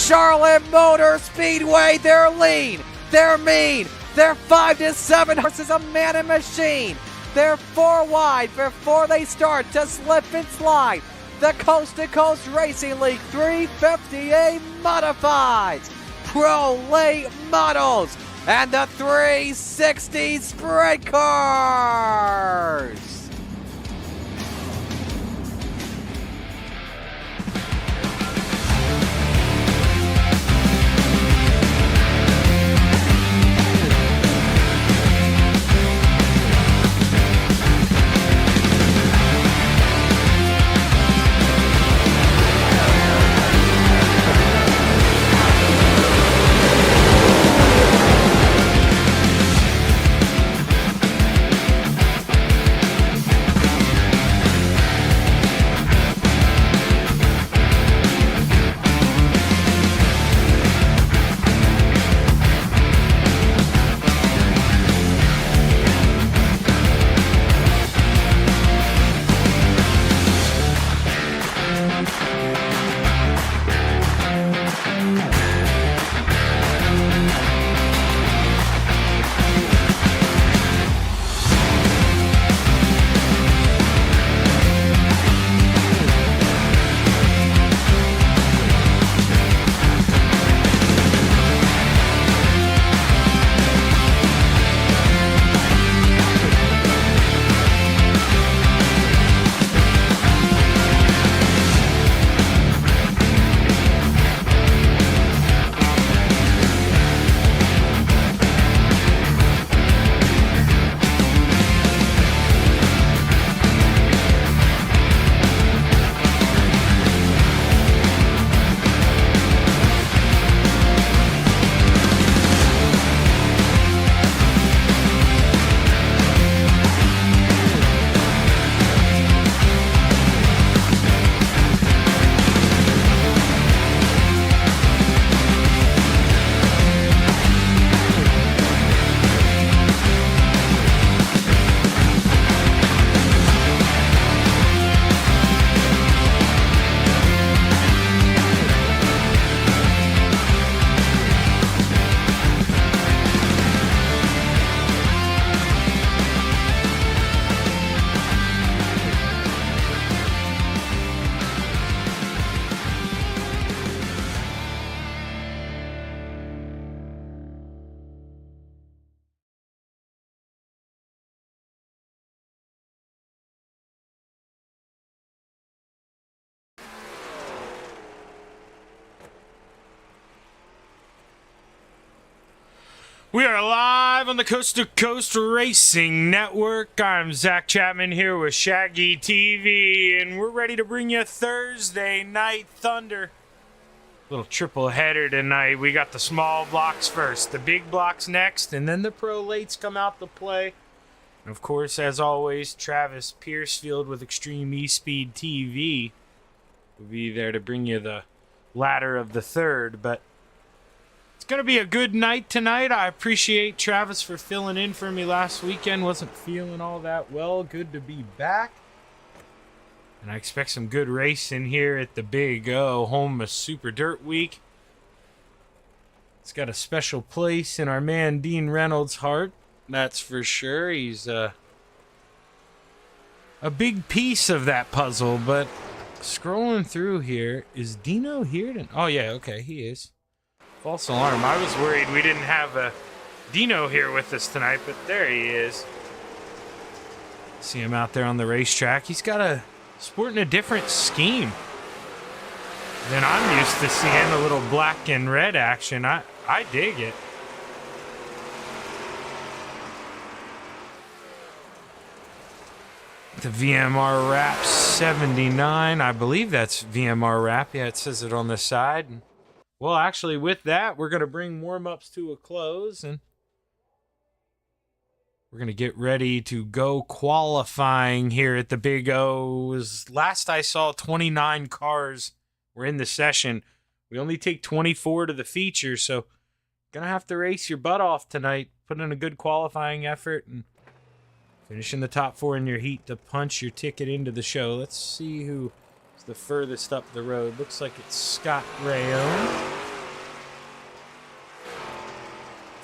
Charlotte Motor Speedway. They're lean, they're mean, they're 5 to 7 horses, a man and machine. They're 4 wide before they start to slip and slide. The Coast to Coast Racing League 350A Modifieds, Pro Late Models, and the 360 Sprint Cars. We are live on the Coast to Coast Racing Network. I'm Zach Chapman here with Shaggy TV, and we're ready to bring you Thursday Night Thunder. Little triple header tonight. We got the small blocks first, the big blocks next, and then the pro lates come out to play. And of course, as always, Travis Piercefield with Extreme eSpeed TV will be there to bring you the ladder of the third, but it's going to be a good night tonight. I appreciate Travis for filling in for me last weekend. Wasn't feeling all that well. Good to be back. And I expect some good racing here at the Big O, home of Super Dirt Week. It's got a special place in our man Dean Reynolds' heart. That's for sure. He's a big piece of that puzzle, but scrolling through here, is Dino here? Oh, yeah, okay, he is. False alarm. I was worried we didn't have a Dino here with us tonight, but there he is. See him out there on the racetrack. He's got sporting a different scheme than I'm used to seeing, a little black and red action. I dig it. The VMR Wrap 79. I believe that's VMR Wrap. Yeah, it says it on the side. Well, actually, with that, we're going to bring warm-ups to a close, and we're going to get ready to go qualifying here at the Big O. Last I saw, 29 cars were in the session. We only take 24 to the feature, so going to have to race your butt off tonight, put in a good qualifying effort, and finish in the top 4 in your heat to punch your ticket into the show. Let's see who the furthest up the road. Looks like it's Scott Rayon.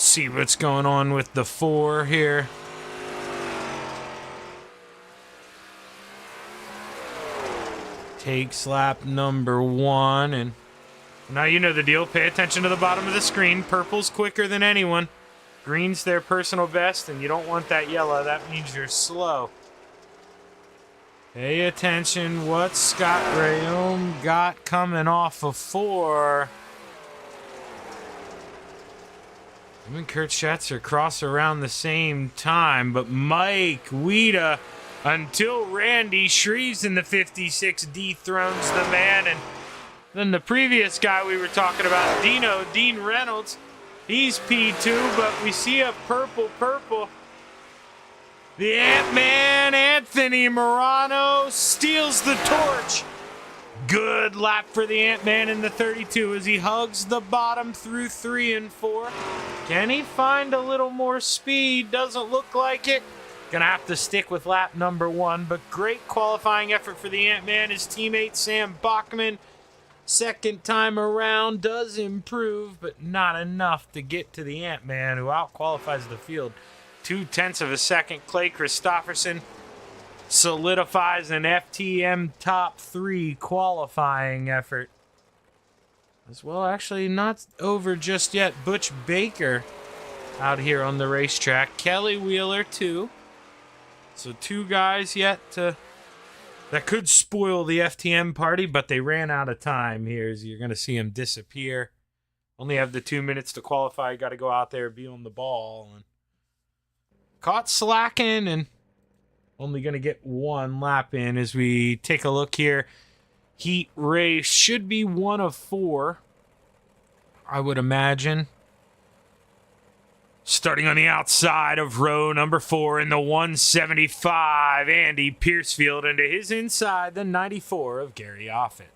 see what's going on with the 4 here. Takes lap number 1, and now you know the deal. Pay attention to the bottom of the screen. Purple's quicker than anyone. Green's their personal best, and you don't want that yellow. That means you're slow. Pay attention what Scott Rayom got coming off of 4. Him and Kurt Schatzer cross around the same time, but Mike Weida, until Randy Shreves in the 56 dethrones the man, and then the previous guy we were talking about, Dean Reynolds, he's P2, but we see a purple. The Ant-Man, Anthony Morano, steals the torch. Good lap for the Ant-Man in the 32 as he hugs the bottom through 3 and 4. Can he find a little more speed? Doesn't look like it. Gonna have to stick with lap number 1, but great qualifying effort for the Ant-Man. His teammate Sam Bachman, second time around, does improve, but not enough to get to the Ant-Man, who out-qualifies the field 0.2 of a second. Clay Christopherson solidifies an FTM top 3 qualifying effort. As well, actually not over just yet. Butch Baker out here on the racetrack. Kelly Wheeler, 2. So 2 guys yet to, that could spoil the FTM party, but they ran out of time here, as you're going to see them disappear. Only have the 2 minutes to qualify. Got to go out there, be on the ball. And caught slacking and only going to get 1 lap in as we take a look here. Heat race should be 1 of 4, I would imagine. Starting on the outside of row number 4 in the 175, Andy Piercefield, into his inside, the 94 of Gary Offit.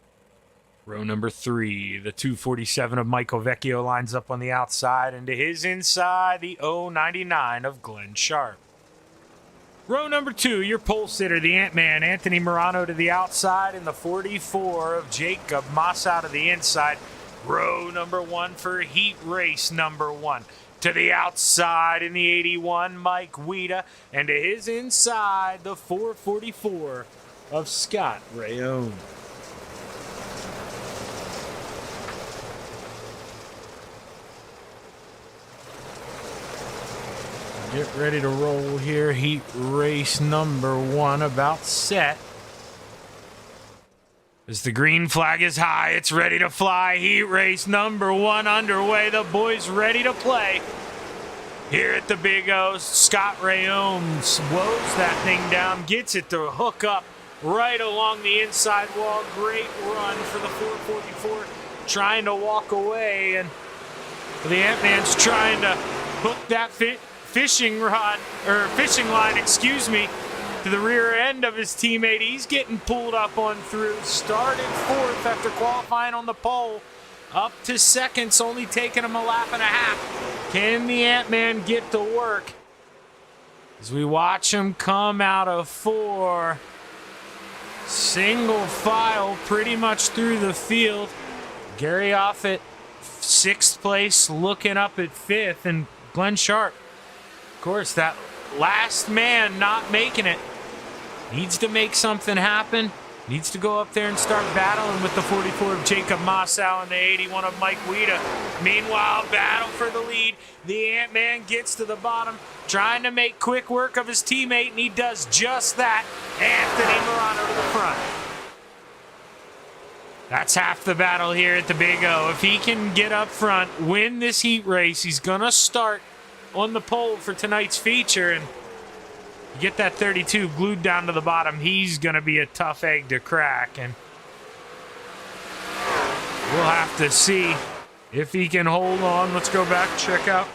Row number 3, the 247 of Michael Vecchio lines up on the outside, into his inside, the 099 of Glenn Sharp. Row number 2, your pole sitter, the Ant-Man, Anthony Morano to the outside, and the 44 of Jacob Massa to the inside. Row number 1 for heat race number 1. To the outside in the 81, Mike Weida, and to his inside, the 444 of Scott Rayom. Get ready to roll here. Heat race number 1 about set. As the green flag is high, it's ready to fly. Heat race number 1 underway. The boys ready to play. Here at the Big O, Scott Rayom slows that thing down, gets it to hook up right along the inside wall. Great run for the 444, trying to walk away, and the Ant-Man's trying to hook that fishing line, to the rear end of his teammate. He's getting pulled up on through. Started 4th after qualifying on the pole. Up to seconds, only taking him a lap and a half. Can the Ant-Man get to work? As we watch him come out of 4. Single file pretty much through the field. Gary Offit, 6th place, looking up at 5th. And Glenn Sharp, of course, that last man not making it. Needs to make something happen. Needs to go up there and start battling with the 44 of Jacob Mossow and the 81 of Mike Weida. Meanwhile, battle for the lead. The Ant-Man gets to the bottom, trying to make quick work of his teammate, and he does just that. Anthony Morano to the front. That's half the battle here at the Big O. If he can get up front, win this heat race, he's going to start on the pole for tonight's feature, and get that 32 glued down to the bottom. He's going to be a tough egg to crack, and we'll have to see if he can hold on. Let's go back, check out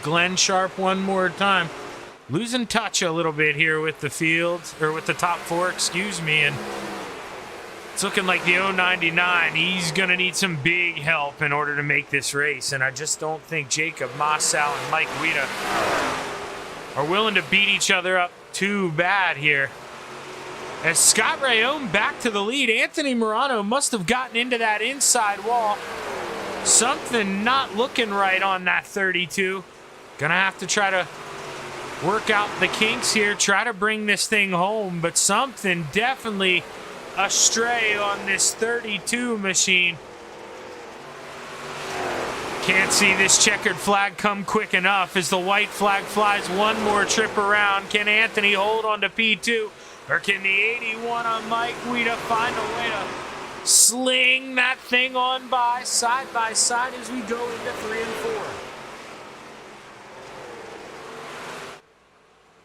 Glenn Sharp one more time. Losing touch a little bit here with the field, or with the top 4, excuse me, and it's looking like the 099. He's going to need some big help in order to make this race, and I just don't think Jacob Mossow and Mike Weida are willing to beat each other up too bad here. As Scott Rayom back to the lead, Anthony Morano must have gotten into that inside wall. Something not looking right on that 32. Gonna have to try to work out the kinks here, try to bring this thing home, but something definitely astray on this 32 machine. Can't see this checkered flag come quick enough as the white flag flies one more trip around. Can Anthony hold on to P2? Or can the 81 on Mike Guida find a way to sling that thing on by side as we go into 3 and 4?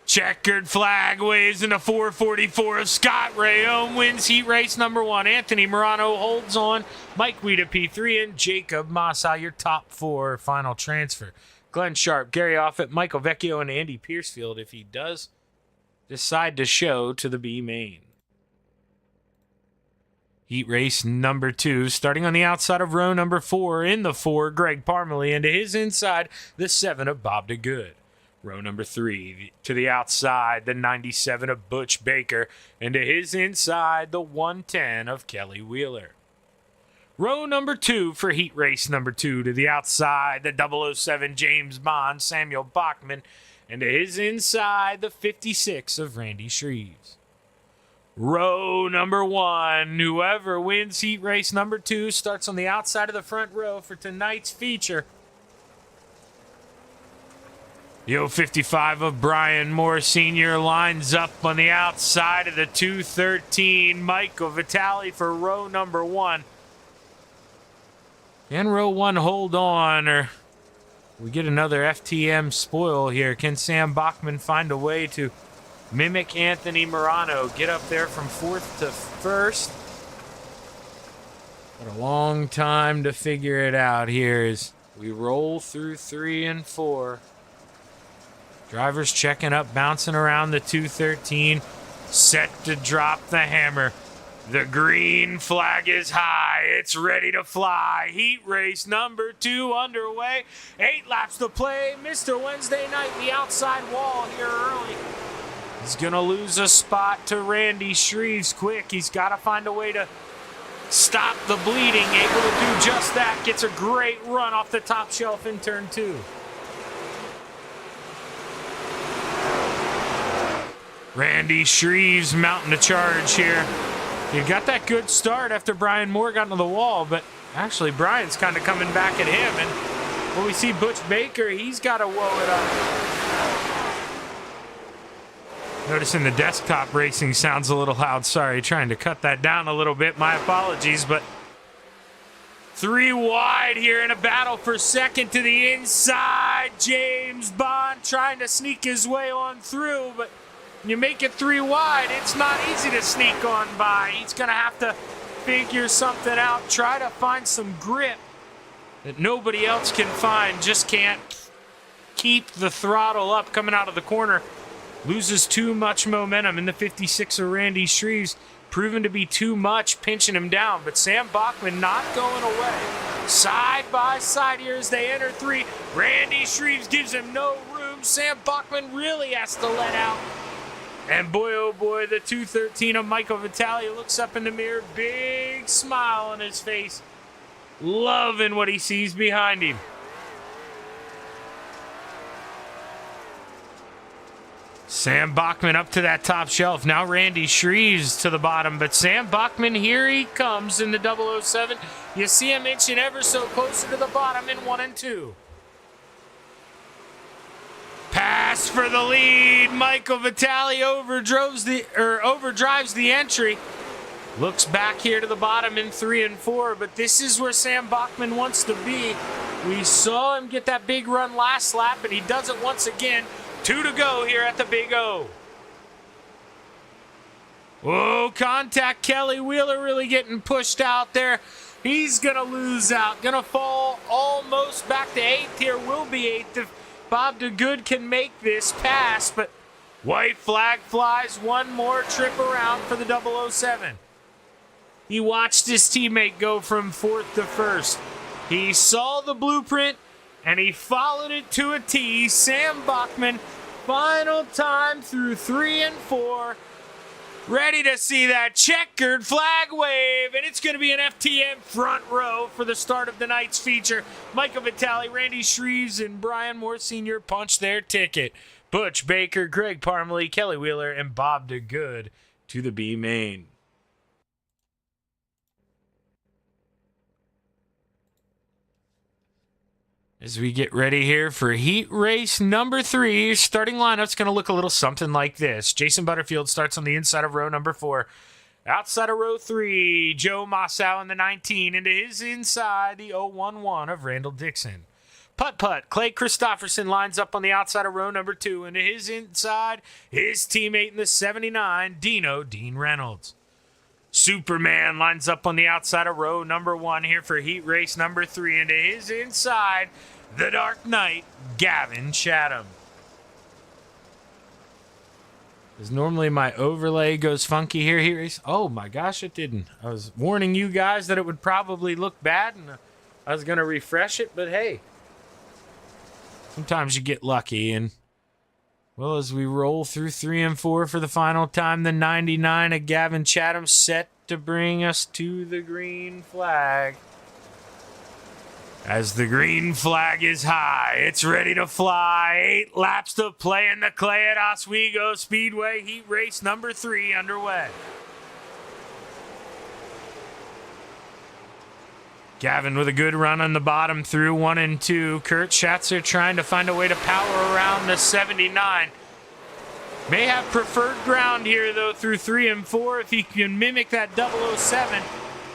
Checkered flag waves into 444 of Scott Rayome wins heat race number 1. Anthony Morano holds on. Mike Guida P3 and Jacob Massa, your top 4 final transfer. Glenn Sharp, Gary Offit, Michael Vecchio, and Andy Piercefield if he does decide to show to the B main. Heat race number 2, starting on the outside of row number 4. In the 4, Greg Parmalee, and to his inside, the 7 of Bob DeGood. Row number 3, to the outside, the 97 of Butch Baker, and to his inside, the 110 of Kelly Wheeler. Row number 2 for heat race number 2, to the outside, the 007 James Bond, Samuel Bachman, and to his inside, the 56 of Randy Shreves. Row number 1, whoever wins heat race number 2 starts on the outside of the front row for tonight's feature. The 055 of Brian Moore Sr. lines up on the outside of the 213. Michael Vitale for row number 1. And row 1 hold on, or we get another FTM spoil here. Can Sam Bachman find a way to mimic Anthony Morano? Get up there from 4th to 1st. What a long time to figure it out here as we roll through 3 and 4. Drivers checking up, bouncing around the 213, set to drop the hammer. The green flag is high. It's ready to fly. Heat race number 2 underway. 8 laps to play. Mr. Wednesday night, the outside wall here early. He's going to lose a spot to Randy Shreves quick. He's got to find a way to stop the bleeding. Able to do just that. Gets a great run off the top shelf in turn 2. Randy Shreves mounting the charge here. He got that good start after Brian Moore got into the wall, but actually Brian's kind of coming back at him. And when we see Butch Baker, he's got to woe it up. Noticing the desktop racing sounds a little loud. Sorry, trying to cut that down a little bit. My apologies, but 3 wide here in a battle for second to the inside. James Bond trying to sneak his way on through, but you make it 3 wide, it's not easy to sneak on by. He's going to have to figure something out, try to find some grip that nobody else can find. Just can't keep the throttle up coming out of the corner. Loses too much momentum in the 56 of Randy Shreves. Proven to be too much, pinching him down. But Sam Bachman not going away. Side by side here as they enter 3. Randy Shreves gives him no room. Sam Bachman really has to let out. And boy, oh boy, the 213 of Michael Vitale looks up in the mirror, big smile on his face, loving what he sees behind him. Sam Bachman up to that top shelf. Now Randy Shreves to the bottom, but Sam Bachman, here he comes in the 007. You see him inching ever so closer to the bottom in 1 and 2. Pass for the lead. Michael Vitale overdrives the entry. Looks back here to the bottom in 3 and 4, but this is where Sam Bachman wants to be. We saw him get that big run last lap, and he does it once again. 2 to go here at the Big O. Whoa, contact. Kelly Wheeler really getting pushed out there. He's going to lose out. Going to fall almost back to 8th here. Will be 8th if Bob DeGood can make this pass, but white flag flies. One more trip around for the 007. He watched his teammate go from 4th to 1st. He saw the blueprint, and he followed it to a T. Sam Bachman, final time through 3 and 4. Ready to see that checkered flag wave, and it's going to be an FTM front row for the start of the night's feature. Michael Vitale, Randy Shreves, and Brian Moore Sr. punch their ticket. Butch Baker, Greg Parmalee, Kelly Wheeler, and Bob DeGood to the B main. As we get ready here for heat race number 3, starting lineup's going to look a little something like this. Jason Butterfield starts on the inside of row number 4. Outside of row 3, Joe Mossow in the 19. Into his inside, the 011 of Randall Dixon. Putt-putt, Clay Christopherson lines up on the outside of row number 2. Into his inside, his teammate in the 79, Dean Reynolds. Superman lines up on the outside of row number 1 here for heat race number 3. Into his inside, the Dark Knight, Gavin Chatham. As normally my overlay goes funky here, heat race. Oh my gosh, it didn't. I was warning you guys that it would probably look bad, and I was going to refresh it, but hey. Sometimes you get lucky, and well, as we roll through 3 and 4 for the final time, the 99 of Gavin Chatham set to bring us to the green flag. As the green flag is high, it's ready to fly. 8 laps to play in the clay at Oswego Speedway. Heat race number 3 underway. Gavin with a good run on the bottom through 1 and 2. Kurt Schatzer trying to find a way to power around the 79. May have preferred ground here, though, through 3 and 4 if he can mimic that 007.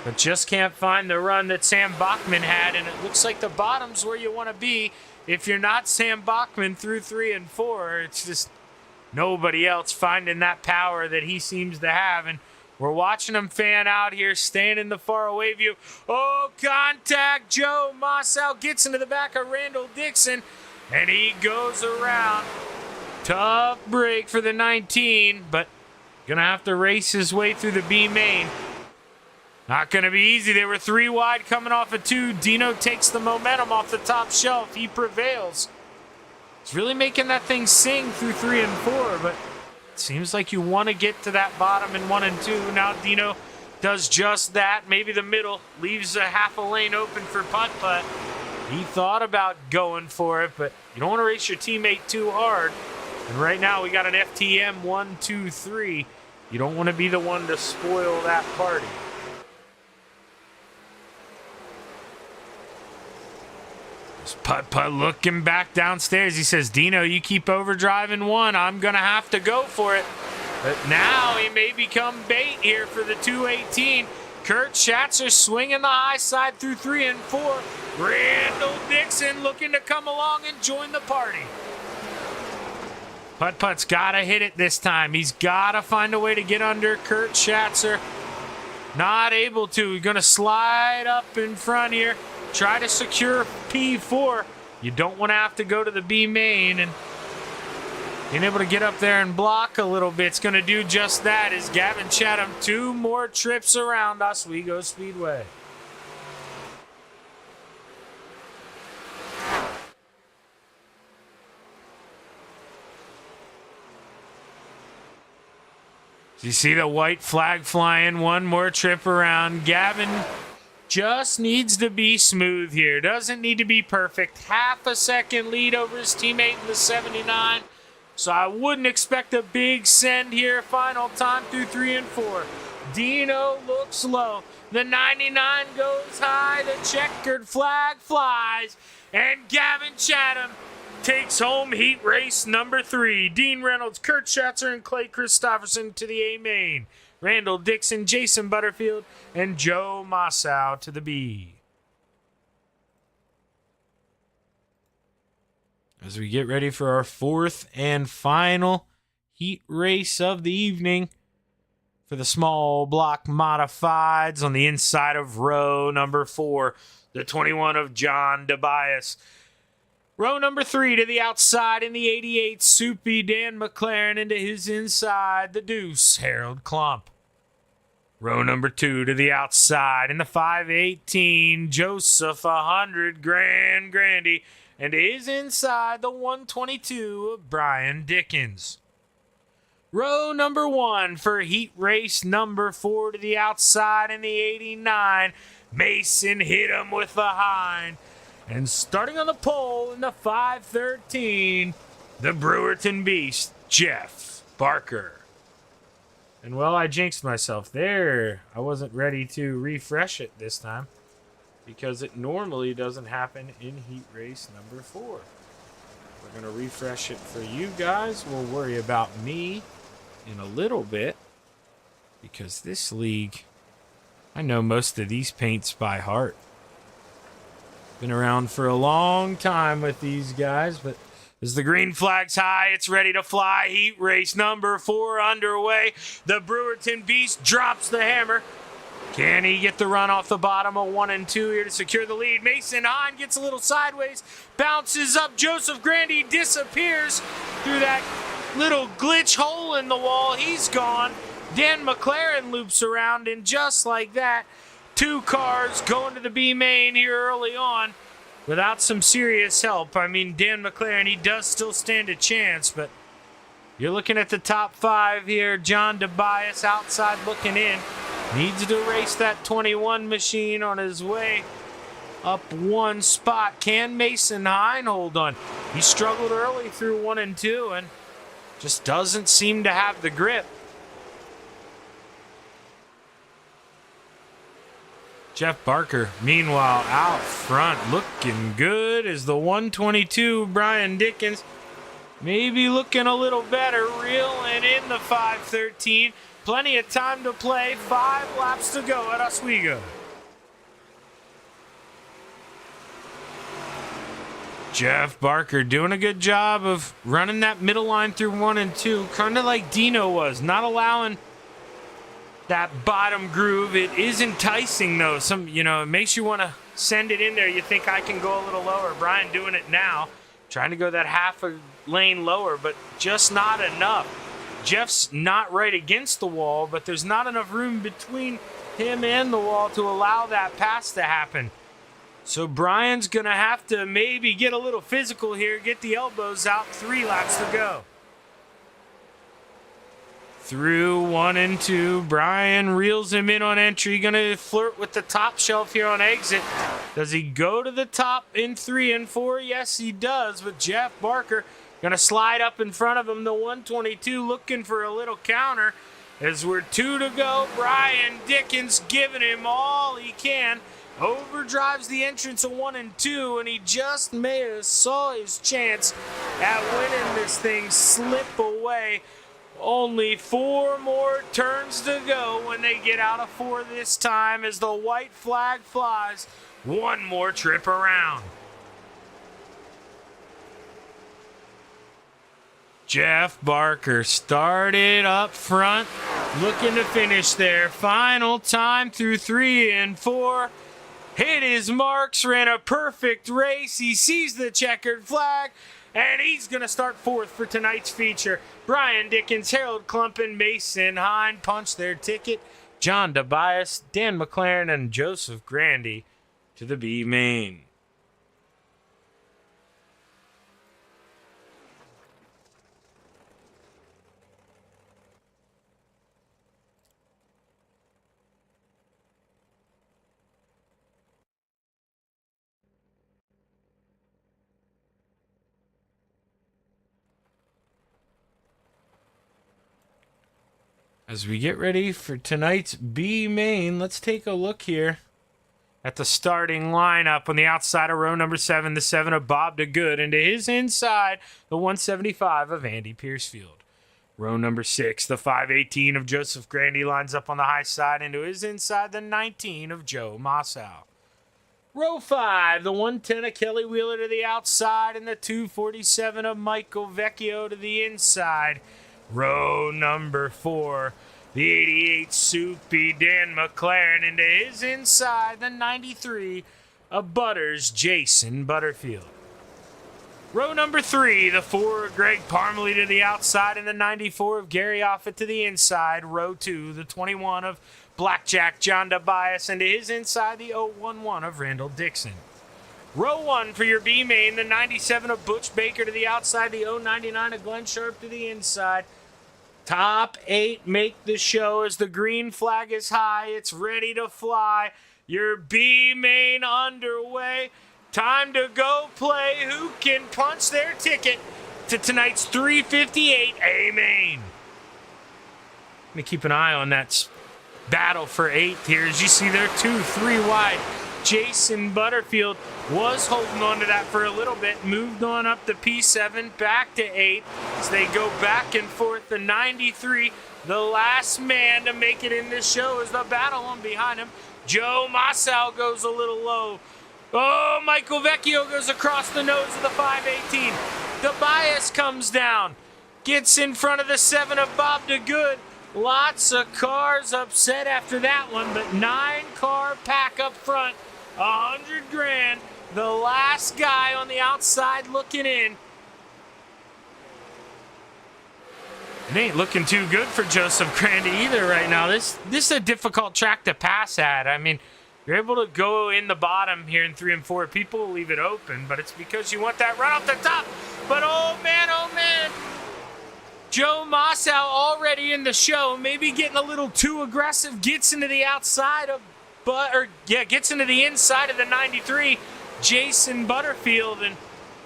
But just can't find the run that Sam Bachman had, and it looks like the bottom's where you want to be if you're not Sam Bachman through 3 and 4. It's just nobody else finding that power that he seems to have, and we're watching him fan out here, staying in the faraway view. Oh, contact! Joe Mossow gets into the back of Randall Dixon, and he goes around. Tough break for the 19, but gonna have to race his way through the B main. Not gonna be easy. They were 3 wide coming off of 2. Dino takes the momentum off the top shelf. He prevails. He's really making that thing sing through 3 and 4, but it seems like you want to get to that bottom in 1 and 2. Now Dino does just that. Maybe the middle leaves a half a lane open for putt-putt. He thought about going for it, but you don't want to race your teammate too hard. And right now we got an FTM 1, 2, 3. You don't want to be the one to spoil that party. Putt-putt looking back downstairs. He says, Dino, you keep overdriving 1. I'm going to have to go for it. But now he may become bait here for the 218. Kurt Schatzer swinging the high side through 3 and 4. Randall Dixon looking to come along and join the party. Putt-putt's got to hit it this time. He's got to find a way to get under Kurt Schatzer. Not able to. He's going to slide up in front here. Try to secure P4. You don't want to have to go to the B main, and being able to get up there and block a little bit is going to do just that as Gavin Chatham 2 more trips around Oswego Speedway. You see the white flag flying, 1 more trip around. Gavin just needs to be smooth here. Doesn't need to be perfect. Half a second lead over his teammate in the 79. So I wouldn't expect a big send here. Final time through 3 and 4. Dino looks low. The 99 goes high. The checkered flag flies. And Gavin Chatham takes home heat race number 3. Dean Reynolds, Kurt Schatzer, and Clay Christopherson to the A main. Randall Dixon, Jason Butterfield, and Joe Mossow to the B. As we get ready for our 4th and final heat race of the evening for the small block modifieds on the inside of row number 4, the 21 of John DeBias. Row number 3 to the outside in the 88, Soupy Dan McLaren. Into his inside, the Deuce, Harold Klump. Row number 2 to the outside in the 518, Joseph 100, Grandy. And to his inside, the 122 of Brian Dickens. Row number 1 for heat race number 4 to the outside in the 89. Mason hit him with the hind. And starting on the pole in the 513, the Brewerton Beast, Jeff Barker. And well, I jinxed myself there. I wasn't ready to refresh it this time because it normally doesn't happen in heat race number 4. We're going to refresh it for you guys. We'll worry about me in a little bit because this league, I know most of these paints by heart. Been around for a long time with these guys, but as the green flag's high, it's ready to fly. Heat race number 4 underway. The Brewerton Beast drops the hammer. Can he get the run off the bottom of 1 and 2 here to secure the lead? Mason Hine gets a little sideways, bounces up. Joseph Grandy disappears through that little glitch hole in the wall. He's gone. Dan McLaren loops around, and just like that, 2 cars going to the B main here early on without some serious help. I mean, Dan McLaren, he does still stand a chance, but you're looking at the top 5 here. John DeBias outside looking in. Needs to race that 21 machine on his way up 1 spot. Can Mason Hine hold on? He struggled early through 1 and 2 and just doesn't seem to have the grip. Jeff Barker, meanwhile, out front, looking good as the 122 Brian Dickens. Maybe looking a little better, reeling in the 513. Plenty of time to play, 5 laps to go at Oswego. Jeff Barker doing a good job of running that middle line through 1 and 2, kind of like Dino was, not allowing that bottom groove. It is enticing though. It makes you want to send it in there. You think I can go a little lower. Brian doing it now, trying to go that half a lane lower, but just not enough. Jeff's not right against the wall, but there's not enough room between him and the wall to allow that pass to happen. So Brian's going to have to maybe get a little physical here, get the elbows out. 3 laps to go. Through 1 and 2, Brian reels him in on entry. Going to flirt with the top shelf here on exit. Does he go to the top in 3 and 4? Yes, he does, with Jeff Barker going to slide up in front of him. The 122 looking for a little counter. As we're 2 to go, Brian Dickens giving him all he can. Overdrives the entrance of 1 and 2, and he just may have saw his chance at winning this thing slip away. Only 4 more turns to go when they get out of 4 this time as the white flag flies. 1 more trip around. Jeff Barker started up front, looking to finish there. Final time through 3 and 4. Hit his marks, ran a perfect race. He sees the checkered flag, and he's going to start 4th for tonight's feature. Brian Dickens, Harold Klumpen, Mason Hine punched their ticket. John DeBias, Dan McLaren, and Joseph Grandy to the B main. As we get ready for tonight's B main, let's take a look here at the starting lineup. On the outside of row number 7, the 7 of Bob DeGood, and to his inside, the 175 of Andy Piercefield. Row number 6, the 518 of Joseph Grandy lines up on the high side, and to his inside, the 19 of Joe Mossow. Row 5, the 110 of Kelly Wheeler to the outside, and the 247 of Michael Vecchio to the inside. Row number 4, the 88 Soupy Dan McLaren, into his inside, the 93 of Butters Jason Butterfield. Row number 3, the 4 of Greg Parmalee to the outside, and the 94 of Gary Offit to the inside. Row 2, the 21 of Blackjack John DeBias, and to his inside, the 011 of Randall Dixon. Row 1 for your B main, the 97 of Butch Baker to the outside, the 099 of Glenn Sharp to the inside. Top 8 make the show as the green flag is high. It's ready to fly. Your B main underway. Time to go play. Who can punch their ticket to tonight's 358 A main? Let me keep an eye on that battle for 8th here. As you see there, 2-3 wide. Jason Butterfield was holding on to that for a little bit, moved on up to P7, back to 8 as they go back and forth. The 93, the last man to make it in this show, is the battle on behind him. Joe Massau goes a little low. Oh, Michael Vecchio goes across the nose of the 518. The bias comes down, gets in front of the 7 of Bob DeGood. Lots of cars upset after that one, but 9-car pack up front. $100,000. The last guy on the outside looking in. It ain't looking too good for Joseph Grandy either right now. This is a difficult track to pass at. I mean, you're able to go in the bottom here in 3 and 4. People will leave it open, but it's because you want that run off the top. But oh man, Joe Massau already in the show, maybe getting a little too aggressive, gets into the outside of gets into the inside of the 93, Jason Butterfield, and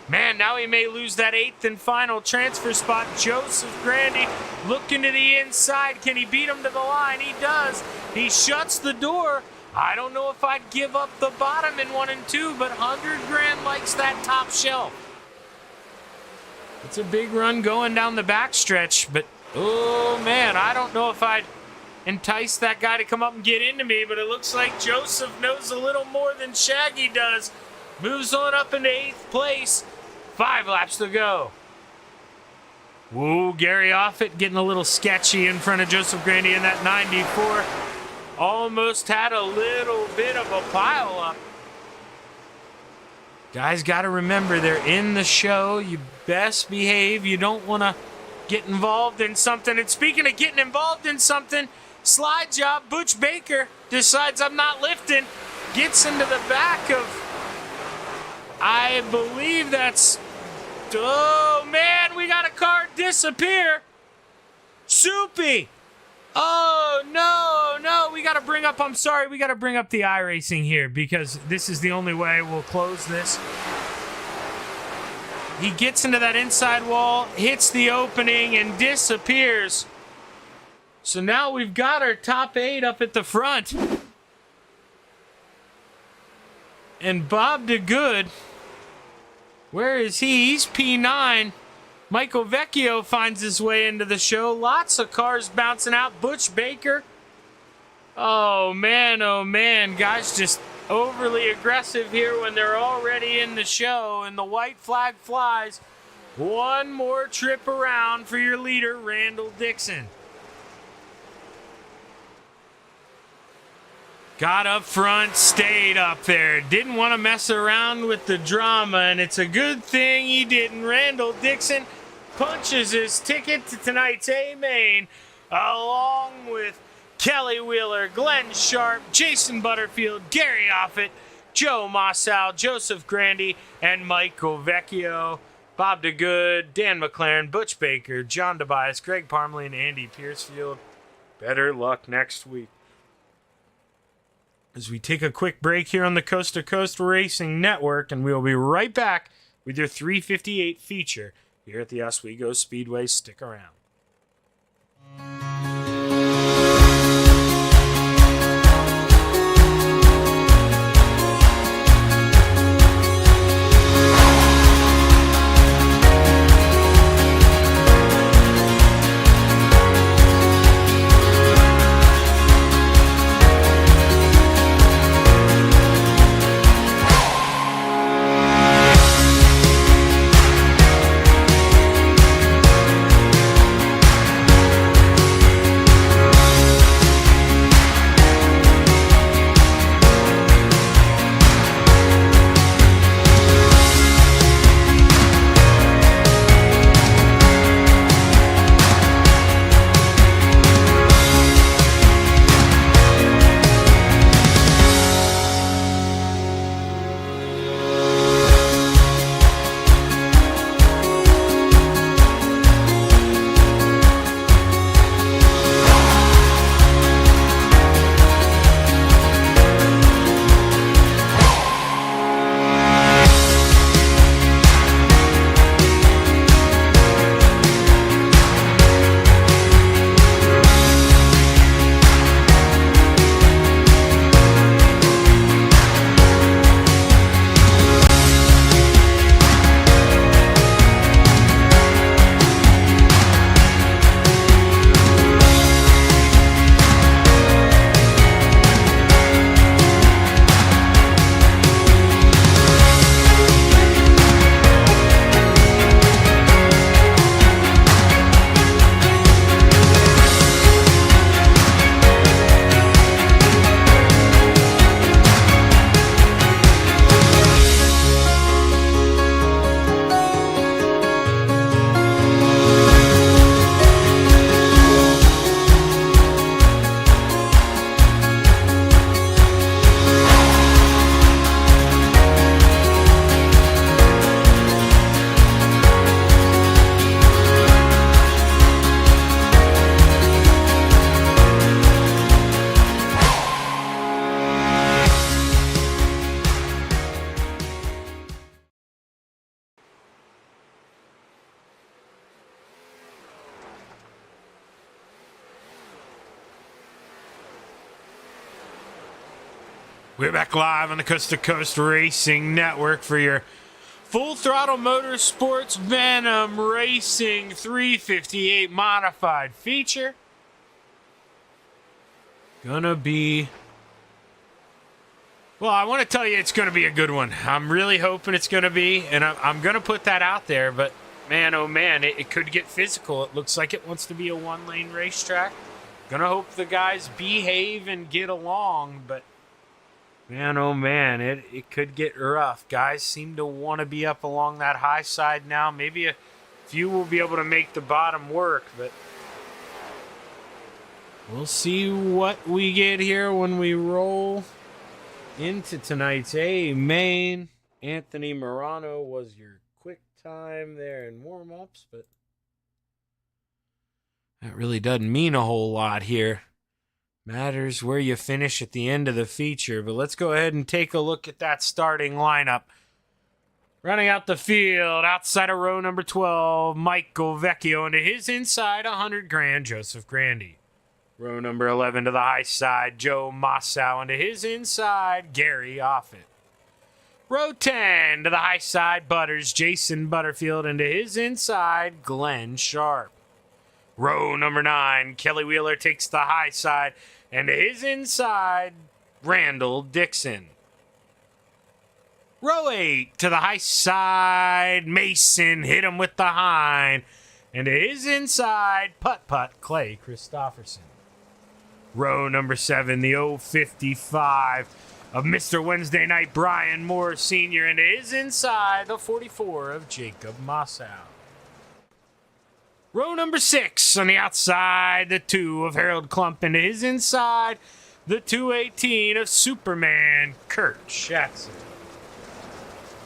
man, now he may lose that 8th and final transfer spot. Joseph Grandy looking to the inside. Can he beat him to the line? He does. He shuts the door. I don't know if I'd give up the bottom in 1 and 2, but $100,000 likes that top shelf. It's a big run going down the backstretch, but oh man, I don't know if I'd entice that guy to come up and get into me, but it looks like Joseph knows a little more than Shaggy does. Moves on up into 8th place. 5 laps to go. Whoa, Gary Offit getting a little sketchy in front of Joseph Grandy in that 94. Almost had a little bit of a pile up. Guys got to remember, they're in the show. You best behave. You don't want to get involved in something. And speaking of getting involved in something, slide job, Butch Baker decides I'm not lifting. Gets into the back of, I believe that's, oh man, we got a car disappear. Soupy. Oh, no, we got to bring up, I'm sorry, we got to bring up the iRacing here because this is the only way we'll close this. He gets into that inside wall, hits the opening, and disappears. So now we've got our top 8 up at the front. And Bob DeGood, where is he? He's P9. Michael Vecchio finds his way into the show. Lots of cars bouncing out. Butch Baker. Oh, man. Guys just overly aggressive here when they're already in the show. And the white flag flies. One more trip around for your leader, Randall Dixon. Got up front, stayed up there. Didn't want to mess around with the drama, and it's a good thing he didn't. Randall Dixon punches his ticket to tonight's A-Main, along with Kelly Wheeler, Glenn Sharp, Jason Butterfield, Gary Offit, Joe Massau, Joseph Grandy, and Michael Vecchio. Bob DeGood, Dan McLaren, Butch Baker, John Tobias, Greg Parmley, and Andy Piercefield. Better luck next week. As we take a quick break here on the Coast to Coast Racing Network, and we'll be right back with your 358 feature here at the Oswego Speedway. Stick around. We're back live on the Coast to Coast Racing Network for your Full Throttle Motorsports Venom Racing 358 Modified feature. Gonna be... Well, I want to tell you it's going to be a good one. I'm really hoping it's going to be, and I'm going to put that out there, but man, oh man, it could get physical. It looks like it wants to be a one-lane racetrack. Gonna hope the guys behave and get along, but man, oh man, it could get rough. Guys seem to want to be up along that high side now. Maybe a few will be able to make the bottom work, but we'll see what we get here when we roll into tonight's A main. Anthony Morano was your quick time there in warm-ups, but that really doesn't mean a whole lot here. Matters where you finish at the end of the feature. But let's go ahead and take a look at that starting lineup. Running out the field, outside of row number 12, Michael Vecchio. Into his inside, 100 grand, Joseph Grandy. Row number 11 to the high side, Joe Massow. Into his inside, Gary Offit. Row 10 to the high side, Butters, Jason Butterfield. Into his inside, Glenn Sharp. Row number 9, Kelly Wheeler takes the high side. And to his inside, Randall Dixon. Row 8 to the high side, Mason hit him with the hind. And to his inside, putt-putt, Clay Christopherson. Row number 7, the 055 of Mr. Wednesday Night, Brian Moore Sr. And to his inside, the 44 of Jacob Massow. Row number 6 on the outside, the 2 of Harold Klump. Into his inside, the 218 of Superman, Kurt Shatson.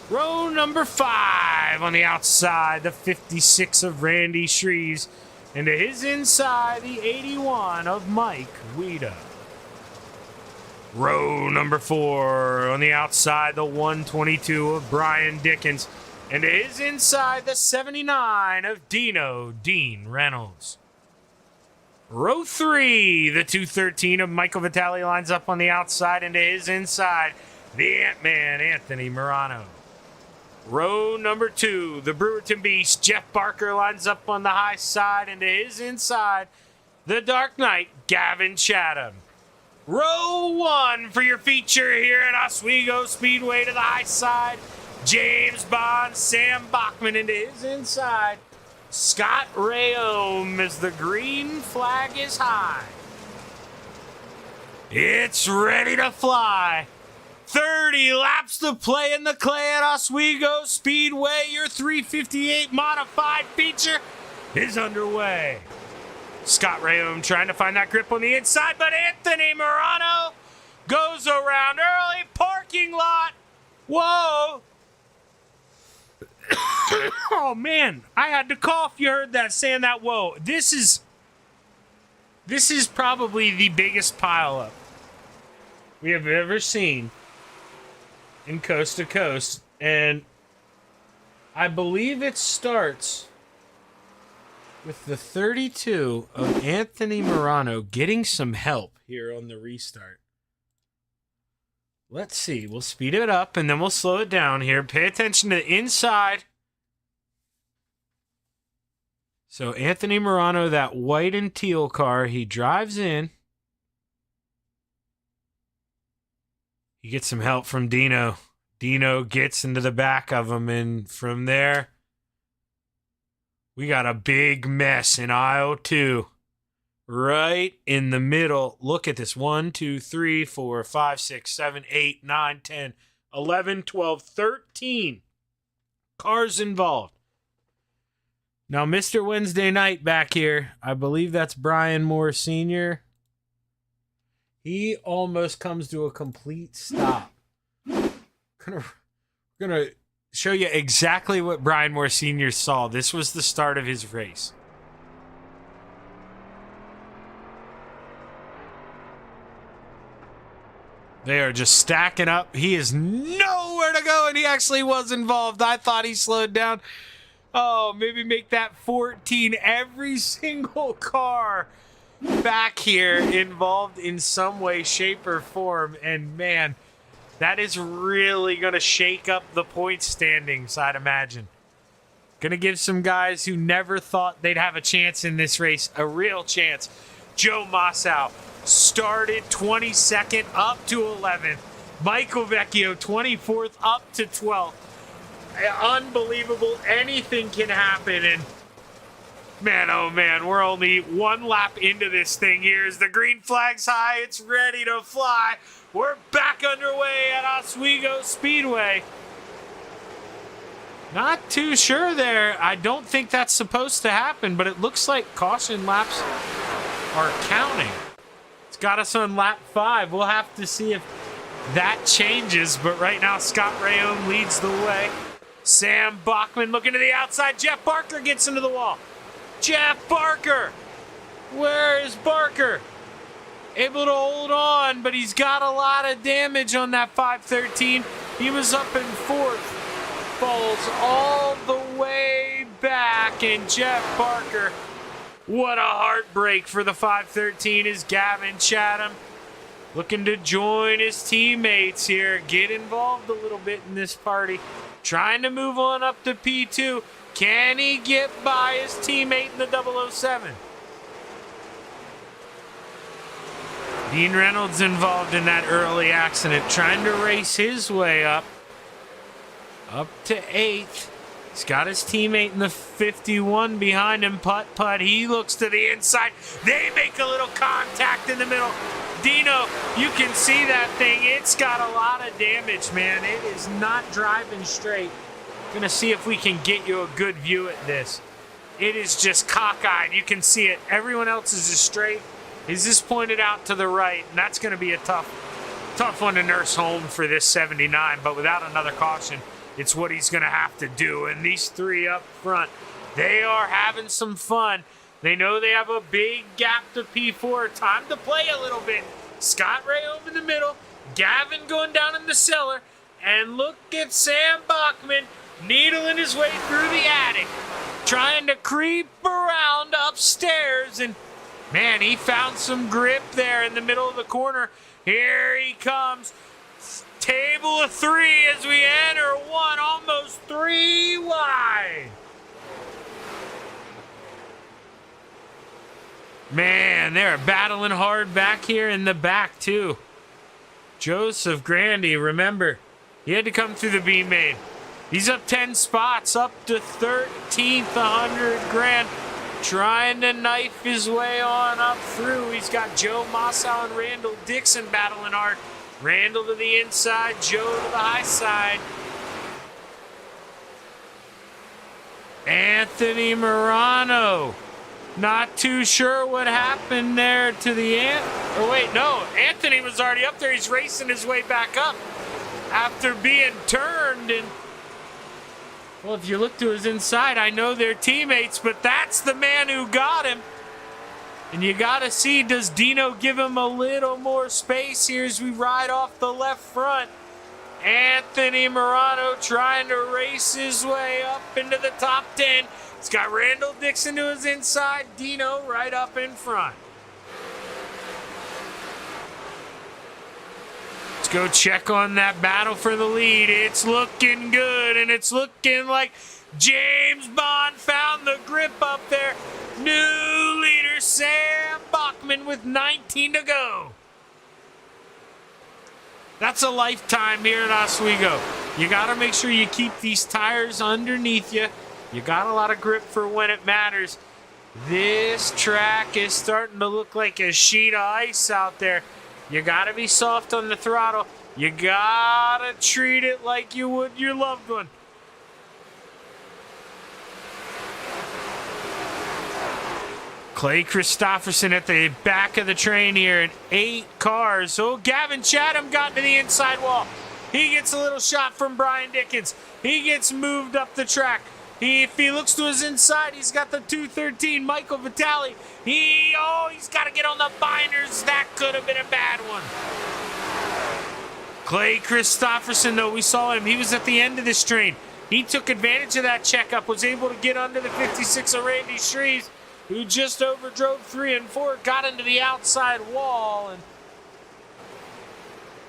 Row number 5 on the outside, the 56 of Randy Shreves. Into his inside, the 81 of Mike Weeda. Row number 4 on the outside, the 122 of Brian Dickens. And to his inside, the 79 of Dino Dean Reynolds. Row 3, the 213 of Michael Vitale lines up on the outside. And to his inside, the Ant-Man, Anthony Morano. Row number 2, the Brewerton Beast, Jeff Barker lines up on the high side. And to his inside, the Dark Knight, Gavin Chatham. Row 1 for your feature here at Oswego Speedway to the high side, James Bond, Sam Bachman. Into his inside, Scott Rayome, as the green flag is high. It's ready to fly. 30 laps to play in the clay at Oswego Speedway. Your 358 modified feature is underway. Scott Rayome trying to find that grip on the inside, but Anthony Morano goes around early. Parking lot. Whoa. Oh man, I had to cough. You heard that, saying that. Whoa, this is probably the biggest pileup we have ever seen in Coast to Coast, and I believe it starts with the 32 of Anthony Morano getting some help here on the restart. Let's see. We'll speed it up, and then we'll slow it down here. Pay attention to the inside. So Anthony Morano, that white and teal car, he drives in. He gets some help from Dino. Dino gets into the back of him, and from there, we got a big mess in aisle 2. Right in the middle. Look at this. 1, 2, 3, 4, 5, 6, 7, 8, 9, 10, 11, 12, 13 cars involved. Now, Mr. Wednesday Night back here, I believe that's Brian Moore Sr. He almost comes to a complete stop. Gonna show you exactly what Brian Moore Sr. saw. This was the start of his race. They are just stacking up. He is nowhere to go, and he actually was involved. I thought he slowed down. Oh, maybe make that 14. Every single car back here involved in some way, shape, or form. And man, That is really going to shake up the point standings, I'd imagine. Going to give some guys who never thought they'd have a chance in this race a real chance. Joe Mossow started 22nd up to 11th. Michael Vecchio 24th up to 12th. Unbelievable. Anything can happen. And man, oh man, we're only one lap into this thing here. As the green flag's high, it's ready to fly. We're back underway at Oswego Speedway. Not too sure there. I don't think that's supposed to happen, but it looks like caution laps are counting. It's got us on lap 5. We'll have to see if that changes, but right now Scott Rayome leads the way. Sam Bachman looking to the outside. Jeff Barker gets into the wall. Jeff Barker! Where is Barker? Able to hold on, but he's got a lot of damage on that 513. He was up in 4th. Falls all the way back, and Jeff Barker, what a heartbreak for the 513 is Gavin Chatham. Looking to join his teammates here, get involved a little bit in this party. Trying to move on up to P2. Can he get by his teammate in the 007? Dean Reynolds involved in that early accident, trying to race his way up to 8th. He's got his teammate in the 51 behind him. Putt. He looks to the inside. They make a little contact in the middle. Dino, you can see that thing. It's got a lot of damage, man. It is not driving straight. Gonna see if we can get you a good view at this. It is just cockeyed. You can see it. Everyone else is just straight. He's just pointed out to the right, and that's gonna be a tough one to nurse home for this 79, but without another caution, it's what he's gonna have to do. And these 3 up front, they are having some fun. They know they have a big gap to P4. Time to play a little bit. Scott Rayome in the middle. Gavin going down in the cellar. And look at Sam Bachman needling his way through the attic. Trying to creep around upstairs. And man, he found some grip there in the middle of the corner. Here he comes. Table of 3 as we enter 1, almost 3 wide. Man, they're battling hard back here in the back, too. Joseph Grandy, remember, he had to come through the B main. He's up 10 spots, up to 13th, 100 grand. Trying to knife his way on up through. He's got Joe Mossow and Randall Dixon battling hard. Randall to the inside, Joe to the high side. Anthony Morano. Not too sure what happened there to the Anthony was already up there. He's racing his way back up after being turned. And well, if you look to his inside, I know they're teammates, but that's the man who got him. And you got to see, does Dino give him a little more space here as we ride off the left front? Anthony Morano trying to race his way up into the top 10. He's got Randall Dixon to his inside, Dino right up in front. Let's go check on that battle for the lead. It's looking good, and it's looking like James Bond found the grip up there. New leader Sam Bachman with 19 to go. That's a lifetime here at Oswego. You got to make sure you keep these tires underneath you. You got a lot of grip for when it matters. This track is starting to look like a sheet of ice out there. You got to be soft on the throttle. You got to treat it like you would your loved one. Clay Christopherson at the back of the train here in 8 cars. So Gavin Chatham got to the inside wall. He gets a little shot from Brian Dickens. He gets moved up the track. If he looks to his inside, he's got the 213, Michael Vitale. He's got to get on the binders. That could have been a bad one. Clay Christopherson, though, we saw him. He was at the end of this train. He took advantage of that checkup, was able to get under the 56 of Randy Shreves, who just overdrove 3 and 4, got into the outside wall. And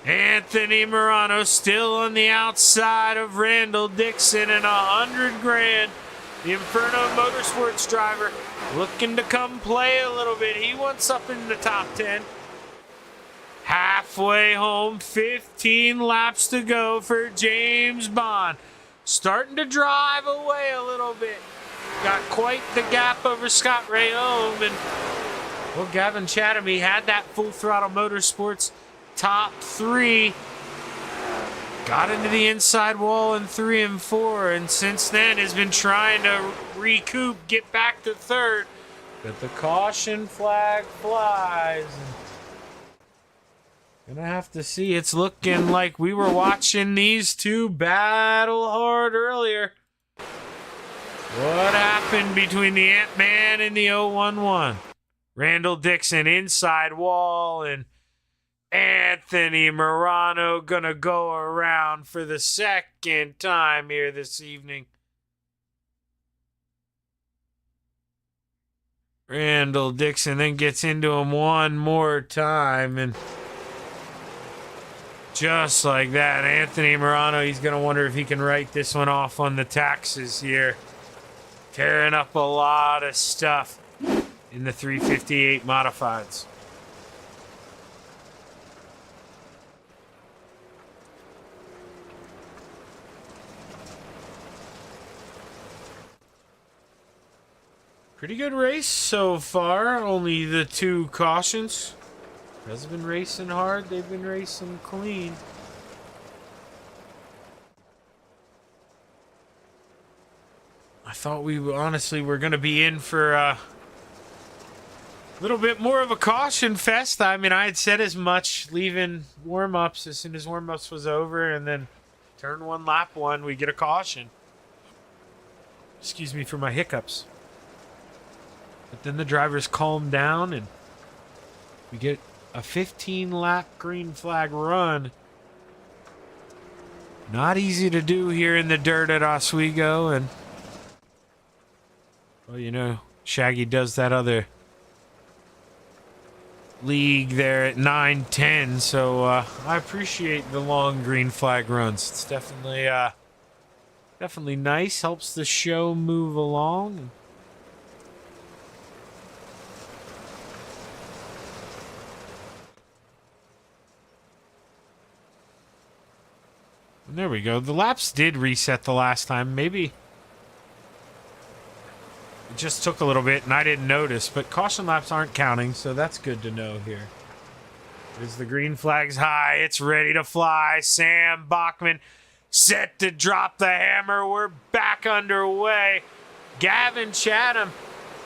Anthony Morano still on the outside of Randall Dixon, and $100 grand. The Inferno Motorsports driver looking to come play a little bit. He wants up in the top 10. Halfway home, 15 laps to go for James Bond. Starting to drive away a little bit. Got quite the gap over Scott Rayome. And, well, Gavin Chatham, he had that Full Throttle Motorsports top 3. Got into the inside wall in 3 and 4. And since then has been trying to recoup, get back to 3rd. But the caution flag flies. Gonna have to see. It's looking like we were watching these two battle hard earlier. What happened between the Ant-Man and the 011? Randall Dixon inside wall, and Anthony Morano gonna go around for the second time here this evening. Randall Dixon then gets into him one more time, and just like that, Anthony Morano, he's going to wonder if he can write this one off on the taxes here. Tearing up a lot of stuff in the 358 modifieds. Pretty good race so far, only the 2 cautions. Has been racing hard, they've been racing clean. I thought we honestly were going to be in for a little bit more of a caution fest. I mean, I had said as much leaving warm-ups as soon as warm-ups was over, and then turn 1, lap 1, we get a caution. Excuse me for my hiccups. But then the drivers calm down, and we get a 15-lap green flag run. Not easy to do here in the dirt at Oswego. And, well, you know, Shaggy does that other league there at 9-10. So I appreciate the long green flag runs. It's definitely nice. Helps the show move along. There we go. The laps did reset the last time. Maybe it just took a little bit and I didn't notice, but caution laps aren't counting, so that's good to know here. As the green flag's high, it's ready to fly. Sam Bachman set to drop the hammer. We're back underway. Gavin Chatham,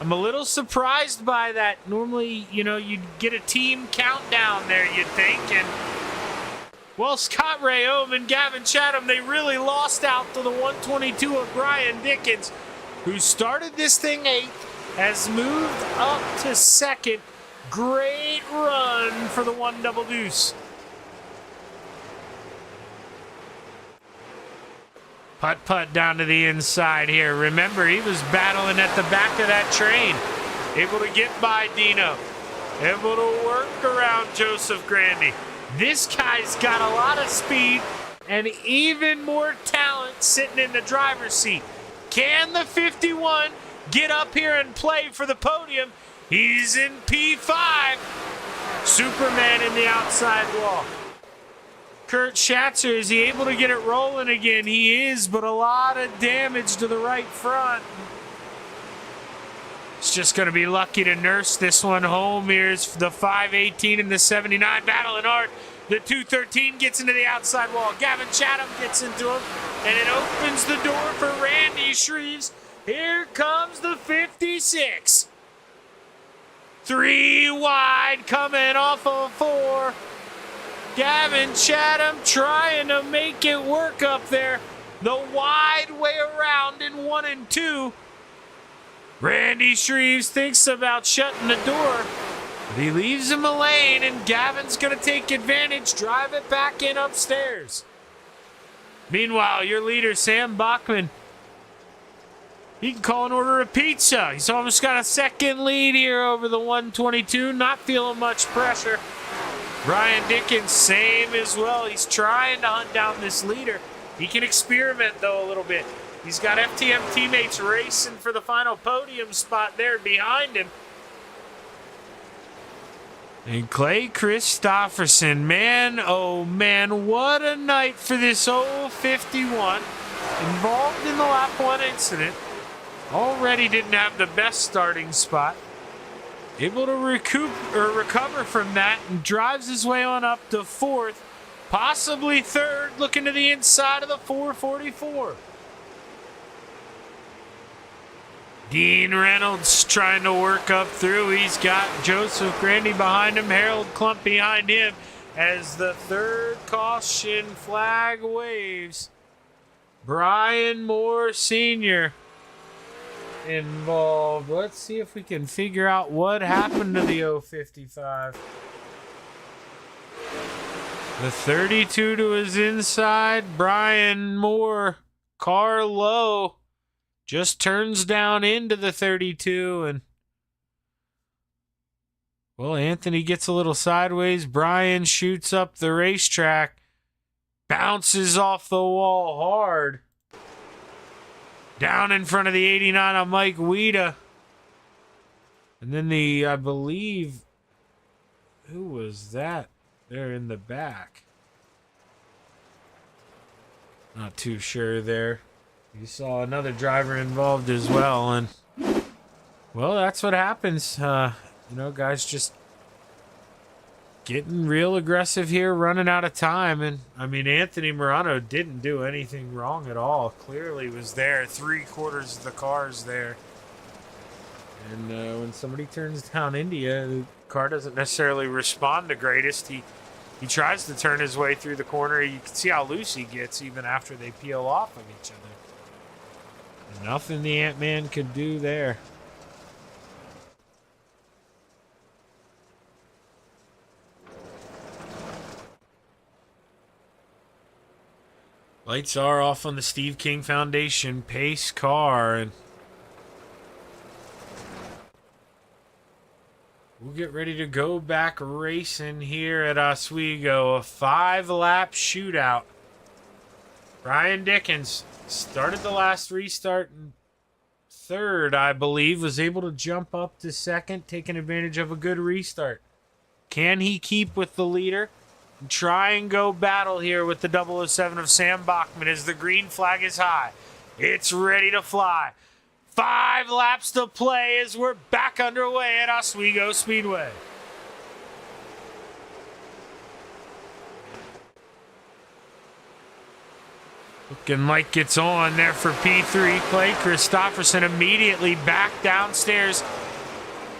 I'm a little surprised by that. Normally, you know, you'd get a team countdown there, you'd think, and well, Scott Rayome and Gavin Chatham, they really lost out to the 122 of Brian Dickens, who started this thing 8th, has moved up to 2nd. Great run for the 1 double deuce. Putt down to the inside here. Remember, he was battling at the back of that train. Able to get by Dino. Able to work around Joseph Grandy. This guy's got a lot of speed and even more talent sitting in the driver's seat. Can the 51 get up here and play for the podium? He's in P5. Superman in the outside wall. Kurt Schatzer, is he able to get it rolling again? He is, but a lot of damage to the right front. It's just going to be lucky to nurse this one home. Here's the 518 and the 79 battling hard. The 213 gets into the outside wall. Gavin Chatham gets into him, and it opens the door for Randy Shreves. Here comes the 56. 3 wide coming off of 4. Gavin Chatham trying to make it work up there. The wide way around in 1 and 2. Randy Shreves thinks about shutting the door, but he leaves him a lane, and Gavin's going to take advantage, drive it back in upstairs. Meanwhile, your leader, Sam Bachman, he can call an order of pizza. He's almost got a 2nd lead here over the 122, not feeling much pressure. Brian Dickens, same as well. He's trying to hunt down this leader. He can experiment, though, a little bit. He's got FTM teammates racing for the final podium spot there behind him. And Clay Christopherson, man, oh man, what a night for this old 51. Involved in the lap 1 incident. Already didn't have the best starting spot. Able to recover from that and drives his way on up to 4th, possibly 3rd, looking to the inside of the 444. Dean Reynolds trying to work up through. He's got Joseph Grandy behind him, Harold Klump behind him as the 3rd caution flag waves. Brian Moore Sr. involved. Let's see if we can figure out what happened to the 055. The 32 to his inside. Brian Moore, car low, just turns down into the 32, and well, Anthony gets a little sideways. Brian shoots up the racetrack, bounces off the wall hard. Down in front of the 89 on Mike Weeda. And then I believe, who was that there in the back? Not too sure there. You saw another driver involved as well. And, well, that's what happens. Guys just getting real aggressive here, running out of time. And, Anthony Morano didn't do anything wrong at all. Clearly was there. 3/4 of the car's there. And when somebody turns down India, the car doesn't necessarily respond the greatest. He tries to turn his way through the corner. You can see how loose he gets even after they peel off of each other. Nothing the Ant-Man could do there. Lights are off on the Steve King Foundation pace car, and we'll get ready to go back racing here at Oswego. A 5-lap shootout. Brian Dickens started the last restart in 3rd, I believe. Was able to jump up to 2nd, taking advantage of a good restart. Can he keep with the leader? And try and go battle here with the 007 of Sam Bachman as the green flag is high. It's ready to fly. 5 laps to play as we're back underway at Oswego Speedway. Looking like it's on there for P3. Clay Christopherson immediately back downstairs.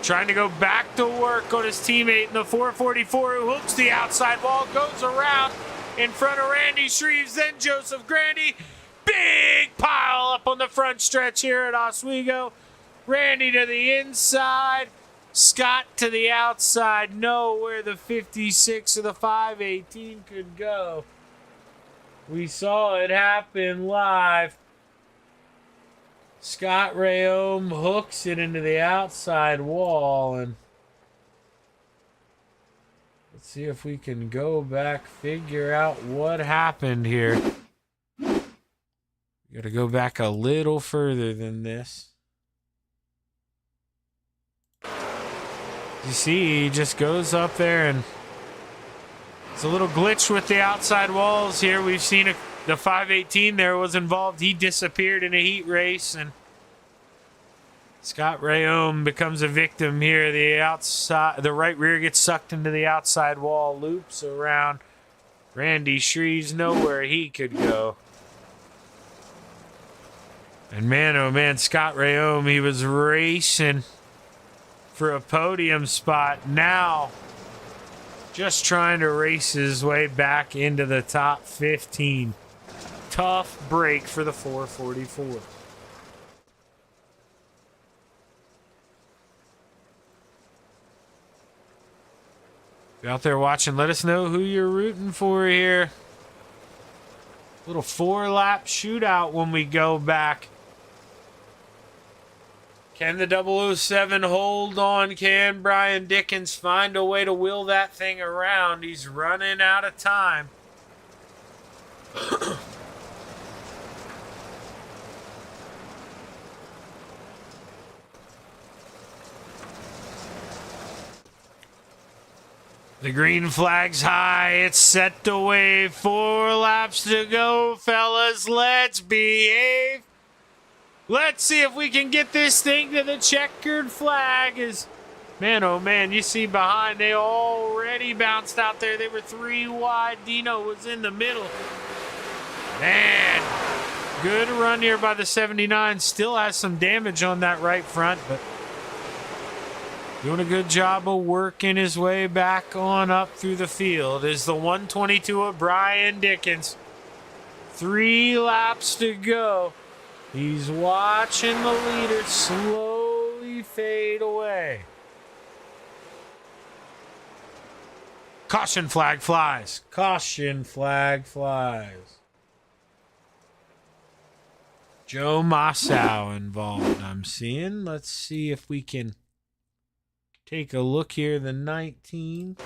Trying to go back to work on his teammate in the 444 who hooks the outside wall, goes around in front of Randy Shreves, then Joseph Grandy. Big pile up on the front stretch here at Oswego. Randy to the inside, Scott to the outside. Know where the 56 or the 518 could go. We saw it happen live. Scott Rayome hooks it into the outside wall, and let's see if we can go back, figure out what happened here. We got to go back a little further than this. You see, he just goes up there, and it's a little glitch with the outside walls here. We've seen the 518 there was involved. He disappeared in a heat race, and Scott Rayome becomes a victim here. The right rear gets sucked into the outside wall, loops around. Randy Shreves nowhere he could go. And man, oh man, Scott Rayome, he was racing for a podium spot. Now, just trying to race his way back into the top 15. Tough break for the 444. If you're out there watching, let us know who you're rooting for here. Little 4-lap shootout when we go back. Can the 007 hold on? Can Brian Dickens find a way to wheel that thing around? He's running out of time. The green flag's high. It's set to wave. 4 laps to go, fellas. Let's behave. Let's see if we can get this thing to the checkered flag. Man, oh man, you see behind, they already bounced out there. They were 3 wide. Dino was in the middle. Man, good run here by the 79. Still has some damage on that right front, but doing a good job of working his way back on up through the field is the 122 of Brian Dickens. 3 laps to go. He's watching the leader slowly fade away. Caution flag flies. Caution flag flies. Joe Massow involved, I'm seeing. Let's see if we can take a look here. The 19.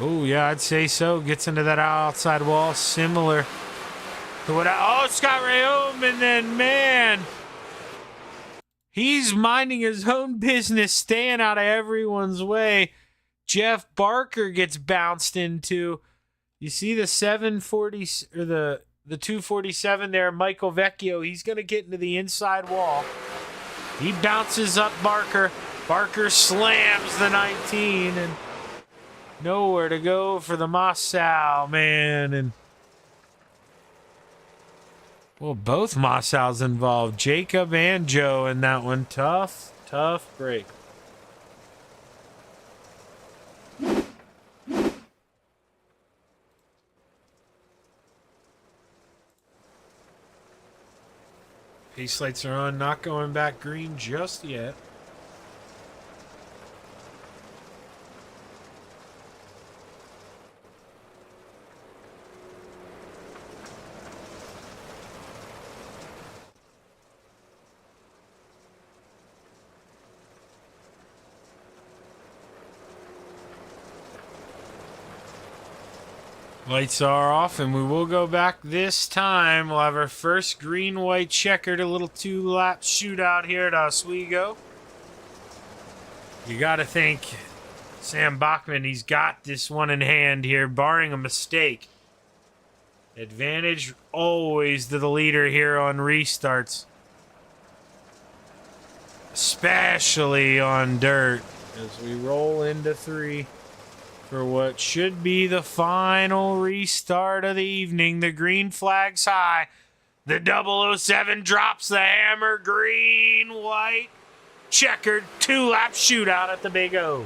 Oh, yeah, I'd say so. Gets into that outside wall. Similar to what Scott Rayome, and then, man, he's minding his own business, staying out of everyone's way. Jeff Barker gets bounced into. You see the 740 or the 247 there, Michael Vecchio. He's going to get into the inside wall. He bounces up Barker. Barker slams the 19, and nowhere to go for the Massow, man. And well, both Massows involved, Jacob and Joe in that one. Tough break. Pace lights are on, not going back green just yet. Lights are off, and we will go back this time. We'll have our first green-white checkered, a little 2-lap shootout here at Oswego. You got to think Sam Bachman, he's got this one in hand here, barring a mistake. Advantage always to the leader here on restarts, especially on dirt as we roll into 3. For what should be the final restart of the evening. The green flag's high. The 007 drops the hammer. Green, white, checkered 2-lap shootout at the Big O.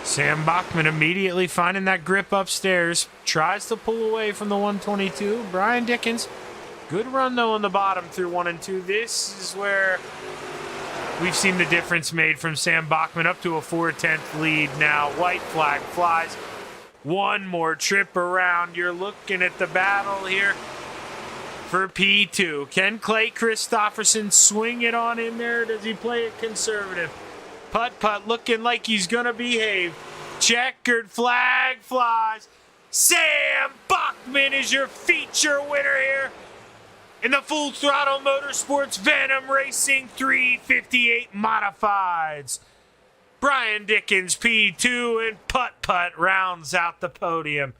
Sam Bachman immediately finding that grip upstairs. Tries to pull away from the 122. Brian Dickens. Good run, though, on the bottom through 1 and 2. This is where we've seen the difference made from Sam Bachman up to a 4/10 lead now. White flag flies. One more trip around. You're looking at the battle here for P2. Can Clay Christopherson swing it on in there? Does he play it conservative? Putt looking like he's going to behave. Checkered flag flies. Sam Bachman is your feature winner here in the Full Throttle Motorsports Venom Racing 358 Modifieds. Brian Dickens, P2, and Putt rounds out the podium.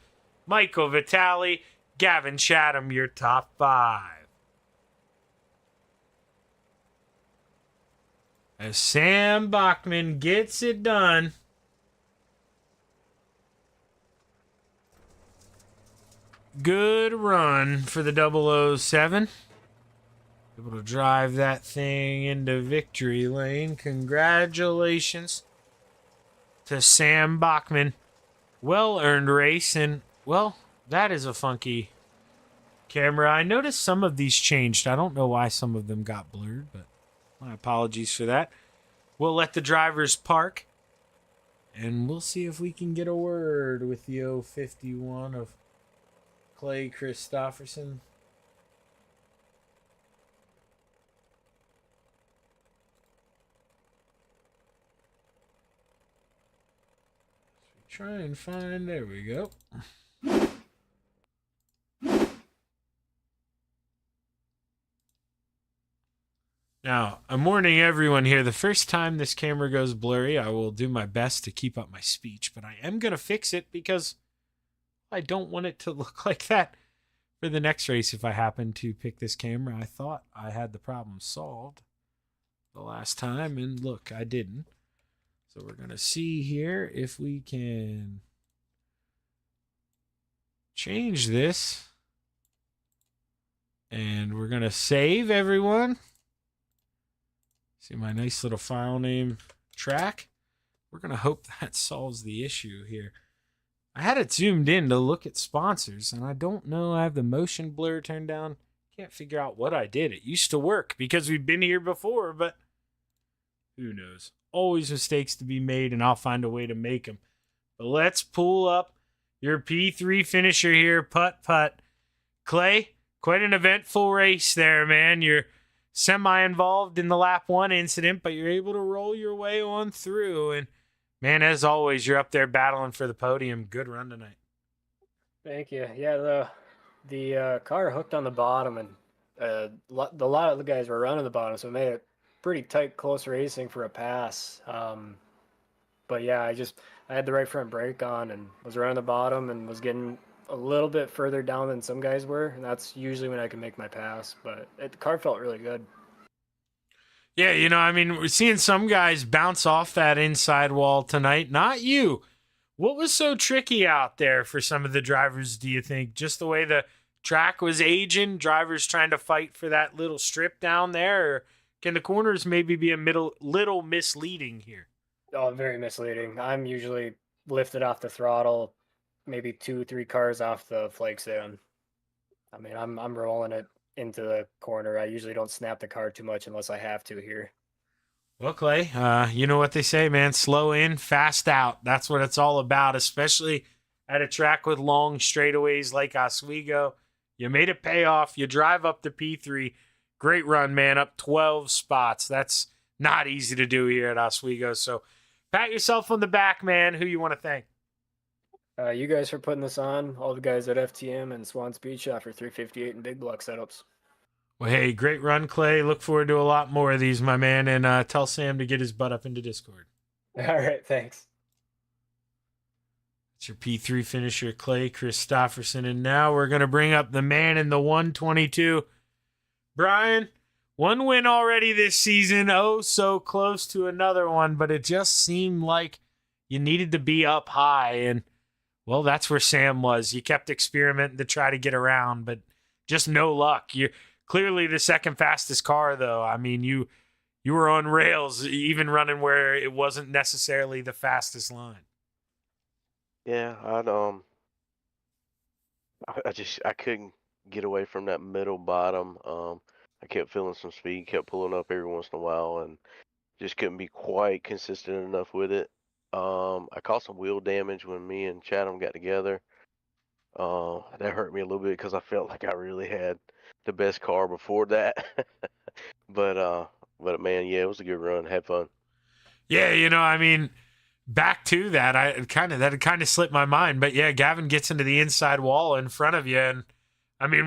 Michael Vitale, Gavin Chatham, your top 5. As Sam Bachman gets it done. Good run for the 007. Able to drive that thing into victory lane. Congratulations to Sam Bachman. Well-earned race, and, well, that is a funky camera. I noticed some of these changed. I don't know why some of them got blurred, but my apologies for that. We'll let the drivers park, and we'll see if we can get a word with the 051 of Clay Christopherson. try and find. There we go. Now, I'm warning everyone here, the first time this camera goes blurry, I will do my best to keep up my speech, but I am going to fix it because I don't want it to look like that for the next race if I happen to pick this camera. I thought I had the problem solved the last time, and look, I didn't. So we're going to see here if we can change this. And we're going to save everyone. See my nice little file name track. We're going to hope that solves the issue here. I had it zoomed in to look at sponsors, and I don't know. I have the motion blur turned down. Can't figure out what I did. It used to work because we've been here before, but who knows? Always mistakes to be made, and I'll find a way to make them. But let's pull up your P3 finisher here. Putt. Clay, quite an eventful race there, man. You're semi-involved in the lap 1 incident, but you're able to roll your way on through. And, man, as always, you're up there battling for the podium. Good run tonight. Thank you. Yeah, the car hooked on the bottom, and a lot of the guys were running the bottom, so it made it pretty tight, close racing for a pass. But, yeah, I had the right front brake on and was running the bottom and was getting a little bit further down than some guys were, and that's usually when I can make my pass. But the car felt really good. Yeah, we're seeing some guys bounce off that inside wall tonight. Not you. What was so tricky out there for some of the drivers, do you think? Just the way the track was aging, drivers trying to fight for that little strip down there? Or can the corners maybe be a little misleading here? Oh, very misleading. I'm usually lifted off the throttle, maybe 2-3 cars off the flag stand. I mean, I'm rolling it into the corner. I usually don't snap the car too much unless I have to here. Well, Clay, you know what they say, man. Slow in, fast out. That's what it's all about, especially at a track with long straightaways like Oswego. You made it pay off. You drive up to P3. Great run, man. Up 12 spots. That's not easy to do here at Oswego. So pat yourself on the back, man. Who you want to thank? You guys for putting this on. All the guys at FTM and Swan Speed Shop for 358 and big block setups. Well, hey, great run, Clay. Look forward to a lot more of these, my man. And tell Sam to get his butt up into Discord. All right, thanks. It's your P3 finisher, Clay Christopherson. And now we're going to bring up the man in the 122. Brian, one win already this season. Oh, so close to another one. But it just seemed like you needed to be up high. And well, that's where Sam was. You kept experimenting to try to get around, but just no luck. You're clearly the second fastest car, though. I mean, you were on rails, even running where it wasn't necessarily the fastest line. Yeah, I couldn't get away from that middle bottom. I kept feeling some speed, kept pulling up every once in a while, and just couldn't be quite consistent enough with it. I caused some wheel damage when me and Chatham got together. That hurt me a little bit because I felt like I really had the best car before that. But man, yeah, it was a good run. Had fun. Yeah, back to that, that had kind of slipped my mind. But yeah, Gavin gets into the inside wall in front of you, and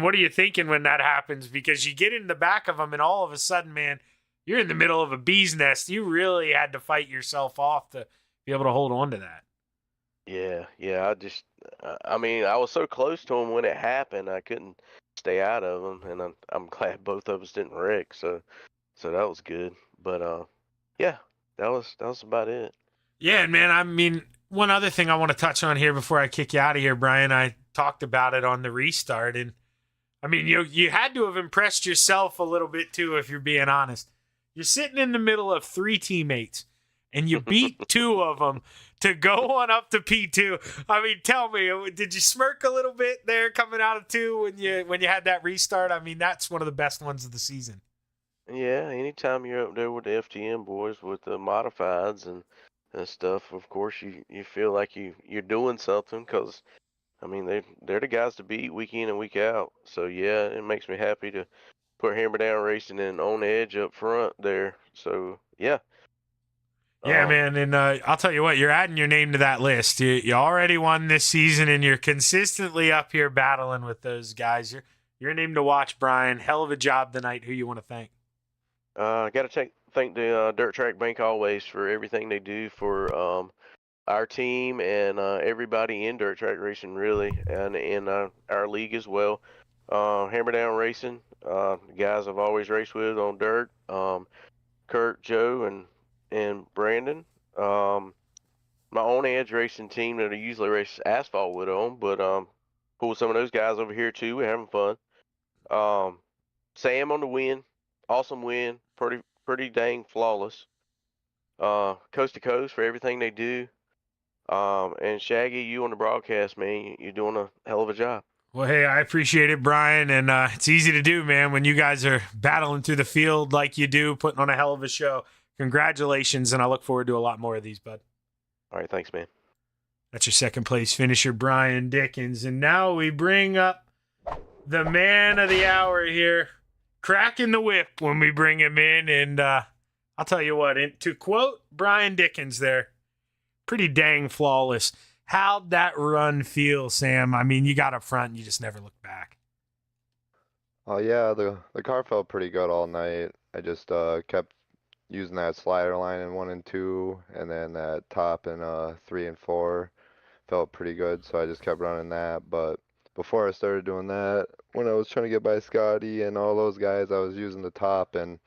what are you thinking when that happens? Because you get in the back of him, and all of a sudden, man, you're in the middle of a bee's nest. You really had to fight yourself off to be able to hold on to that. Yeah. I was so close to him when it happened. I couldn't stay out of him, and I'm glad both of us didn't wreck. So that was good. But yeah, that was about it. Yeah, man. One other thing I want to touch on here before I kick you out of here, Brian. I talked about it on the restart, and you had to have impressed yourself a little bit too, if you're being honest. You're sitting in the middle of 3 teammates, and you beat 2 of them to go on up to P2. Tell me, did you smirk a little bit there coming out of 2 when you had that restart? That's one of the best ones of the season. Yeah, anytime you're up there with the FTM boys with the modifieds and stuff, of course you feel like you're doing something because they're the guys to beat week in and week out. So yeah, it makes me happy to put Hammer Down Racing and On Edge up front there. So yeah. Yeah, man, and I'll tell you what, you're adding your name to that list. You already won this season, and you're consistently up here battling with those guys. You're a name to watch, Brian. Hell of a job tonight. Who you want to thank? Got to thank the Dirt Track Bank always for everything they do for our team and everybody in dirt track racing, really, and in our league as well. Hammer Down Racing, the guys I've always raced with on dirt, Kurt, Joe, and Brandon. My own Edge racing team that I usually race asphalt with on, but pull some of those guys over here too. We're having fun. Sam on the win, awesome win, pretty dang flawless. Coast to Coast for everything they do. And Shaggy, you on the broadcast, man, you're doing a hell of a job. Well, hey, I appreciate it, Brian, and it's easy to do, man, when you guys are battling through the field like you do, putting on a hell of a show. Congratulations, and I look forward to a lot more of these, bud. All right, thanks, man. That's your second place finisher, Brian Dickens. And now we bring up the man of the hour here, cracking the whip when we bring him in. And I'll tell you what, to quote Brian Dickens there, pretty dang flawless. How'd that run feel, Sam? I mean, you got up front and you just never looked back. Oh yeah, the car felt pretty good all night. I just kept using that slider line in 1 and 2, and then that top in 3 and 4 felt pretty good. So I just kept running that. But before I started doing that, when I was trying to get by Scotty and all those guys, I was using the top, and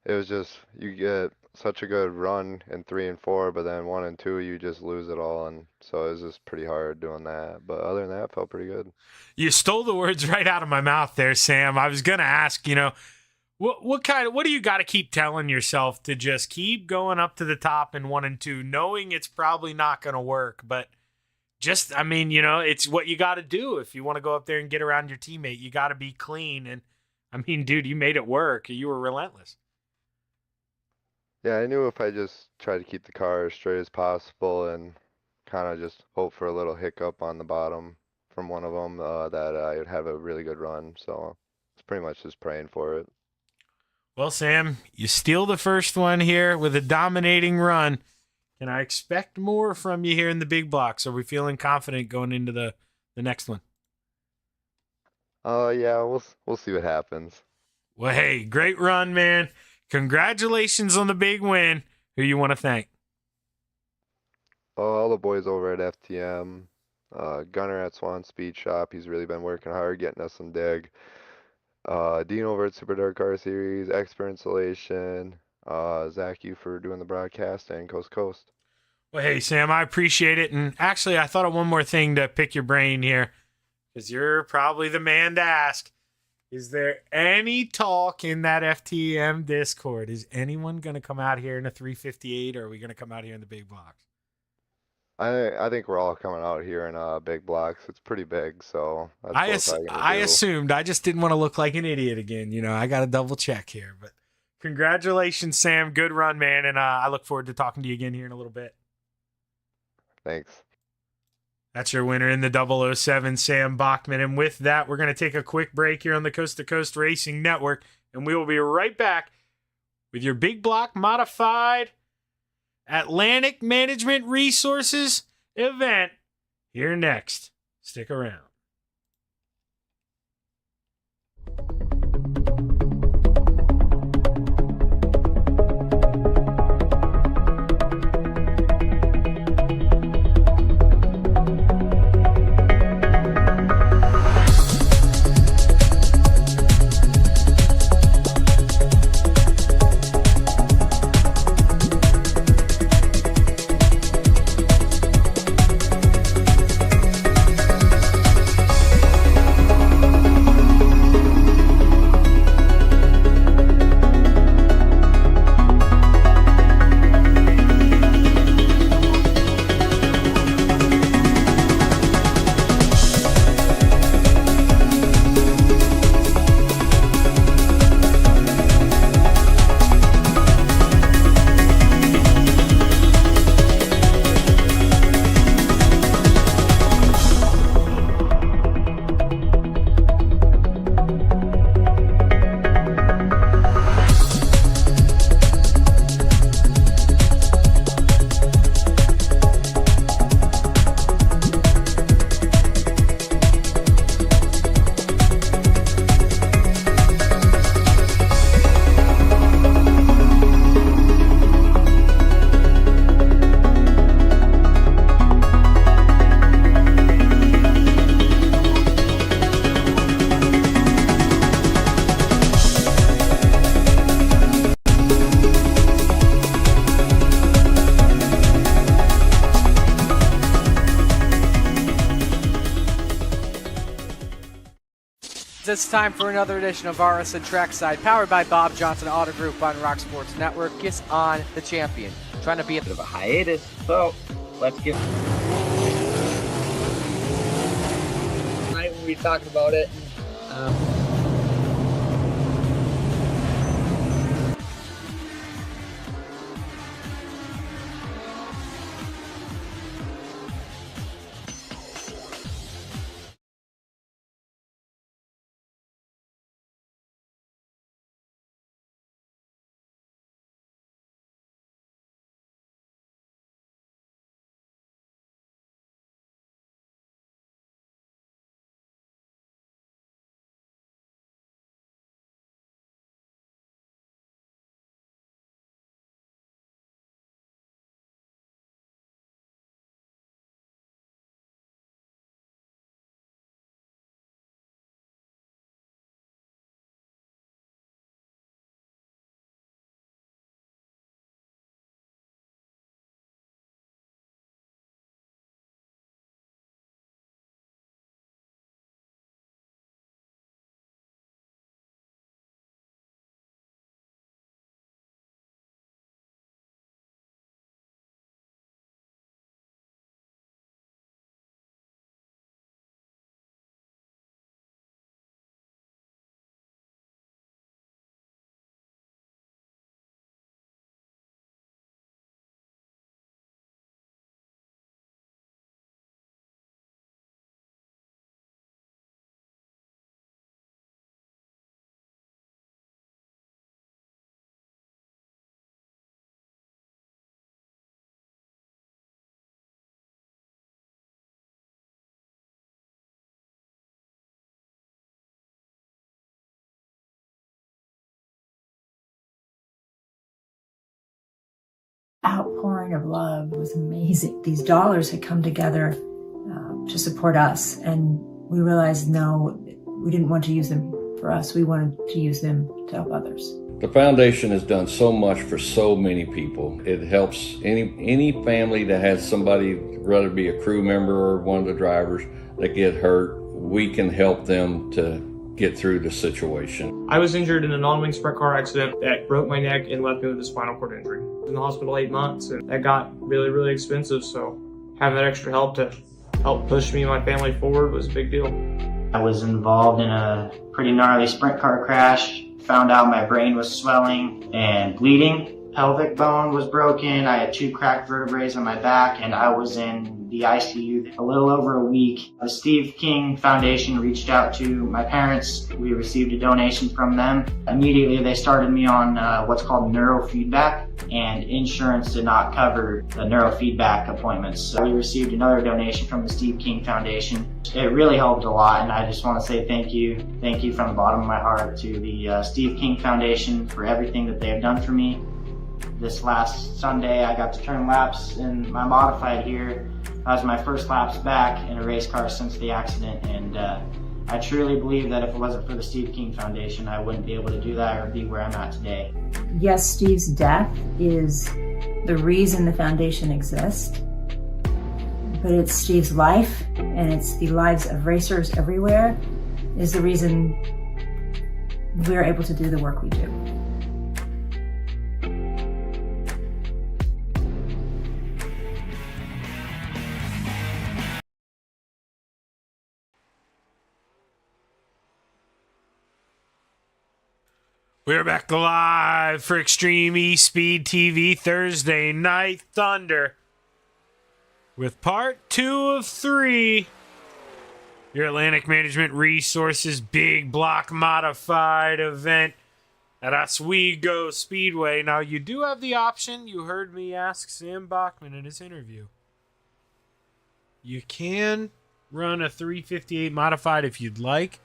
it was just, you get such a good run in 3 and 4, but then 1 and 2 you just lose it all, and so it was just pretty hard doing that. But other than that, it felt pretty good. You stole the words right out of my mouth there, Sam. I was gonna ask, what do you got to keep telling yourself to just keep going up to the top in 1 and 2, knowing it's probably not gonna work, but just, it's what you got to do if you want to go up there and get around your teammate. You got to be clean, and dude, you made it work. You were relentless. Yeah, I knew if I just tried to keep the car as straight as possible and kind of just hope for a little hiccup on the bottom from one of them, that I would have a really good run. So it's pretty much just praying for it. Well, Sam, you steal the first one here with a dominating run. Can I expect more from you here in the big blocks? Are we feeling confident going into the next one? Yeah, we'll see what happens. Well, hey, great run, man. Congratulations on the big win. Who you want to thank? Oh, all the boys over at FTM, Gunner at Swan Speed Shop. He's really been working hard getting us some dig. Dean over at Super Dark Car Series, Expert Installation, Zach, you for doing the broadcast, and Coast to Coast. Well, hey, Sam, I appreciate it. And actually, I thought of one more thing to pick your brain here, because you're probably the man to ask. Is there any talk in that FTM Discord? Is anyone going to come out here in a 358, or are we going to come out here in the big blocks? I think we're all coming out here in big blocks. It's pretty big, so that's what we're I gonna do. assumed. I just didn't want to look like an idiot again. I got to double check here. But congratulations, Sam. Good run, man. And I look forward to talking to you again here in a little bit. Thanks. That's your winner in the 007, Sam Bachman. And with that, we're going to take a quick break here on the Coast to Coast Racing Network, and we will be right back with your big block modified Atlantic Management Resources event here next. Stick around. It's time for another edition of RSN Trackside, powered by Bob Johnson Auto Group on Rock Sports Network. Kiss on the champion. Trying to be a bit of a hiatus, so let's get. Tonight we'll be talking about it. Outpouring of love was amazing. These dollars had come together to support us, and we realized no, we didn't want to use them for us. We wanted to use them to help others. The foundation has done so much for so many people. It helps any family that has somebody, whether it be a crew member or one of the drivers, that get hurt. We can help them to get through the situation. I was injured in a non-wing sprint car accident that broke my neck and left me with a spinal cord injury. I was in the hospital 8 months, and that got really, really expensive, so having that extra help to help push me and my family forward was a big deal. I was involved in a pretty gnarly sprint car crash. Found out my brain was swelling and bleeding. Pelvic bone was broken. I had 2 cracked vertebrae on my back, and I was in the ICU a little over a week. The Steve King Foundation reached out to my parents. We received a donation from them. Immediately they started me on what's called neurofeedback, and insurance did not cover the neurofeedback appointments. So we received another donation from the Steve King Foundation. It really helped a lot, and I just want to say thank you. Thank you from the bottom of my heart to the Steve King Foundation for everything that they have done for me. This last Sunday, I got to turn laps in my modified here. That was my first laps back in a race car since the accident, and I truly believe that if it wasn't for the Steve King Foundation, I wouldn't be able to do that or be where I'm at today. Yes, Steve's death is the reason the foundation exists, but it's Steve's life, and it's the lives of racers everywhere, is the reason we're able to do the work we do. We're back live for Extreme E-Speed TV Thursday Night Thunder with part 2 of 3. Your Atlantic Management Resources Big Block Modified event at Oswego Speedway. Now, you do have the option, you heard me ask Sam Bachman in his interview. You can run a 358 Modified if you'd like.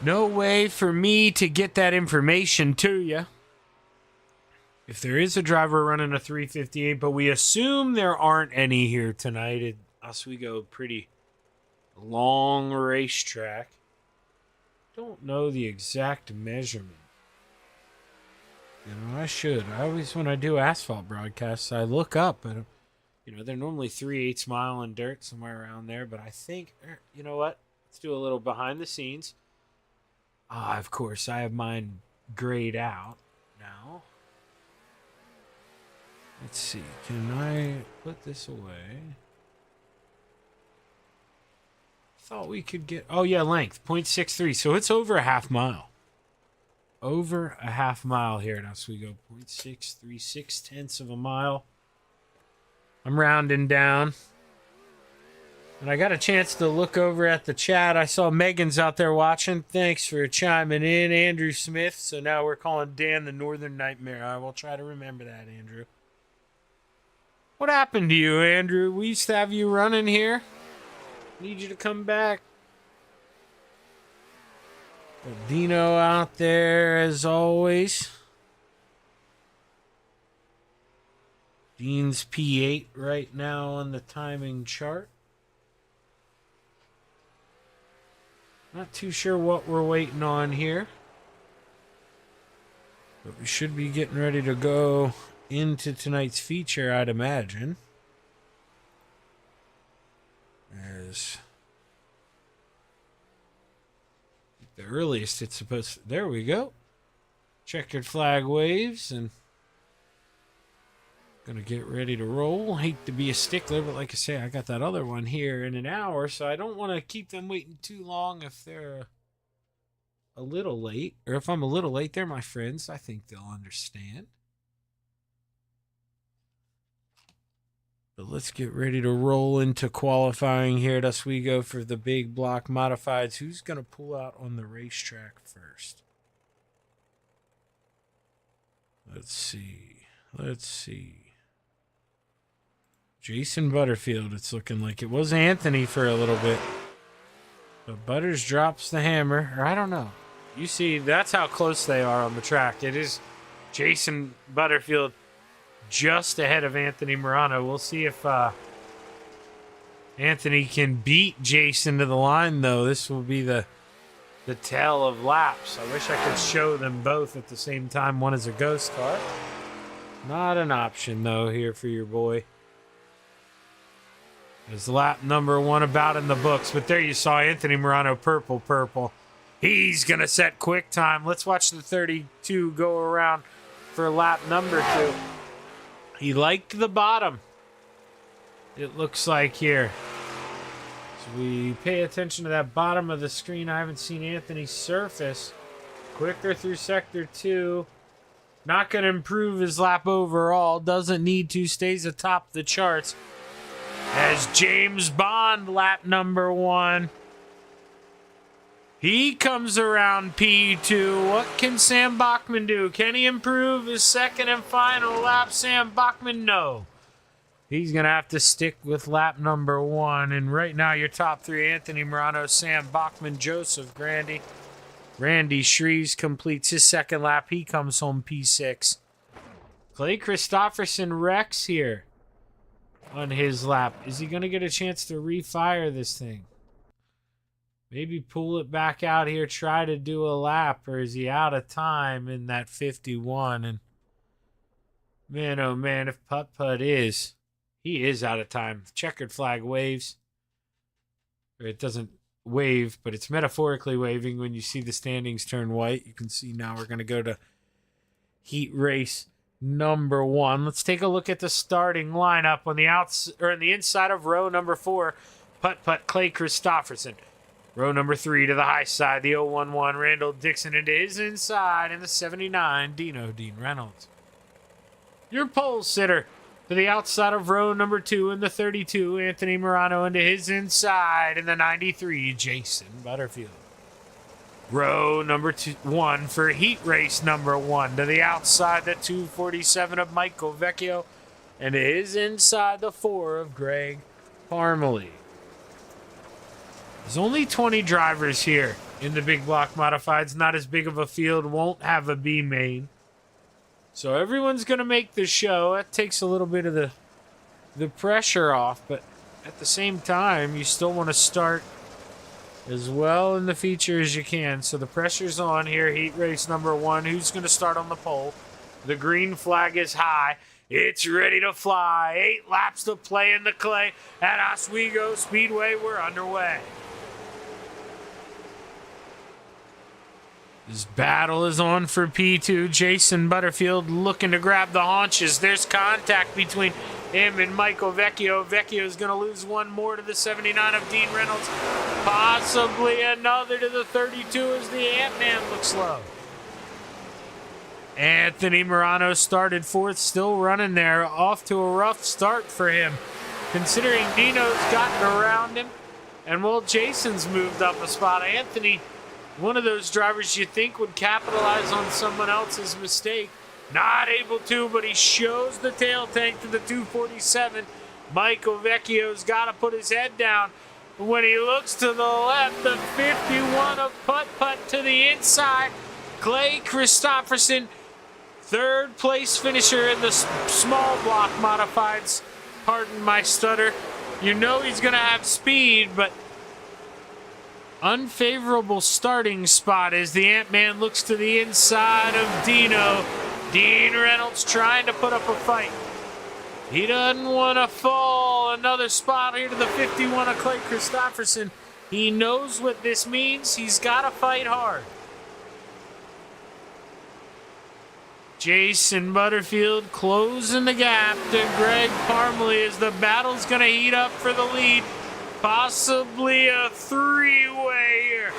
No way for me to get that information to you. If there is a driver running a 358, but we assume there aren't any here tonight at Oswego, pretty long racetrack. Don't know the exact measurement. You know, I should. I always, when I do asphalt broadcasts, I look up, but you know, they're normally 3/8 mile in dirt, somewhere around there. But I think, you know what? Let's do a little behind the scenes. Of course, I have mine grayed out now. Let's see. Can I put this away? Thought we could get... Oh, yeah, length. 0.63. So it's over a half mile. Over a half mile here at Oswego. 0.63. 6/10 of a mile. I'm rounding down. And I got a chance to look over at the chat. I saw Megan's out there watching. Thanks for chiming in, Andrew Smith. So now we're calling Dan the Northern Nightmare. I will try to remember that, Andrew. What happened to you, Andrew? We used to have you running here. Need you to come back. Dino out there as always. Dean's P8 right now on the timing chart. Not too sure what we're waiting on here. But we should be getting ready to go into tonight's feature, I'd imagine. There's the earliest it's supposed to... There we go. Checkered flag waves and gonna get ready to roll. Hate to be a stickler, but like I say, I got that other one here in an hour, so I don't want to keep them waiting too long if they're a little late. Or if I'm a little late, they're my friends. I think they'll understand. But let's get ready to roll into qualifying here at Oswego for the big block modifieds. Who's going to pull out on the racetrack first? Let's see. Let's see. Jason Butterfield, it's looking like. It was Anthony for a little bit. But Butters drops the hammer. Or I don't know. You see, that's how close they are on the track. It is Jason Butterfield just ahead of Anthony Morano. We'll see if Anthony can beat Jason to the line, though. This will be the tale of laps. I wish I could show them both at the same time. One is a ghost car. Not an option, though, here for your boy. There's lap number 1 about in the books. But there you saw Anthony Morano, purple. He's going to set quick time. Let's watch the 32 go around for lap number 2. He liked the bottom, it looks like here. So we pay attention to that bottom of the screen. I haven't seen Anthony surface. Quicker through sector 2. Not going to improve his lap overall. Doesn't need to. Stays atop the charts. As James Bond, lap number 1. He comes around P2. What can Sam Bachman do? Can he improve his second and final lap? Sam Bachman, no. He's going to have to stick with lap number 1. And right now, your top 3, Anthony Morano, Sam Bachman, Joseph Grandy. Randy Shreves completes his second lap. He comes home P6. Clay Christopherson wrecks here on his lap. Is he going to get a chance to refire this thing? Maybe pull it back out here, try to do a lap, or is he out of time in that 51? And man, oh man, if Putt is, he is out of time. Checkered flag waves. Or it doesn't wave, but it's metaphorically waving when you see the standings turn white. You can see now we're going to go to heat race number 1. Let's take a look at the starting lineup on the on the inside of row number 4. Putt Clay Christopherson. Row number 3 to the high side, the 011 Randall Dixon into his inside, and the 79 Dean Reynolds. Your pole sitter to the outside of row number 2 in the 32, Anthony Morano into his inside, and the 93 Jason Butterfield. Row number 1 for heat race number 1 to the outside, the 247 of Michael Vecchio, and to his inside, the 4 of Greg Parmalee. There's only 20 drivers here in the big block modifieds. Not as big of a field. Won't have a B main. So everyone's going to make the show. That takes a little bit of the pressure off. But at the same time, you still want to start as well in the feature as you can. So the pressure's on here. Heat race number 1. Who's going to start on the pole? The green flag is high. It's ready to fly. 8 laps to play in the clay at Oswego Speedway. We're underway. This battle is on for P2. Jason Butterfield looking to grab the haunches. There's contact between him and Michael Vecchio. Vecchio's going to lose one more to the 79 of Dean Reynolds. Possibly another to the 32 as the Ant-Man looks low. Anthony Morano started fourth, still running there. Off to a rough start for him, considering Dino's gotten around him. And well, Jason's moved up a spot. Anthony, one of those drivers you think would capitalize on someone else's mistake. Not able to, but he shows the tail tank to the 247. Michael Vecchio's got to put his head down. When he looks to the left, the 51 of Putt to the inside. Clay Christopherson, third place finisher in the small block modifieds. Pardon my stutter. You know he's going to have speed, but unfavorable starting spot as the Ant-Man looks to the inside of Dino. Dean Reynolds trying to put up a fight. He doesn't want to fall. Another spot here to the 51 of Clay Christopherson. He knows what this means. He's got to fight hard. Jason Butterfield closing the gap to Greg Parmley as the battle's going to heat up for the lead. Possibly a three-way here.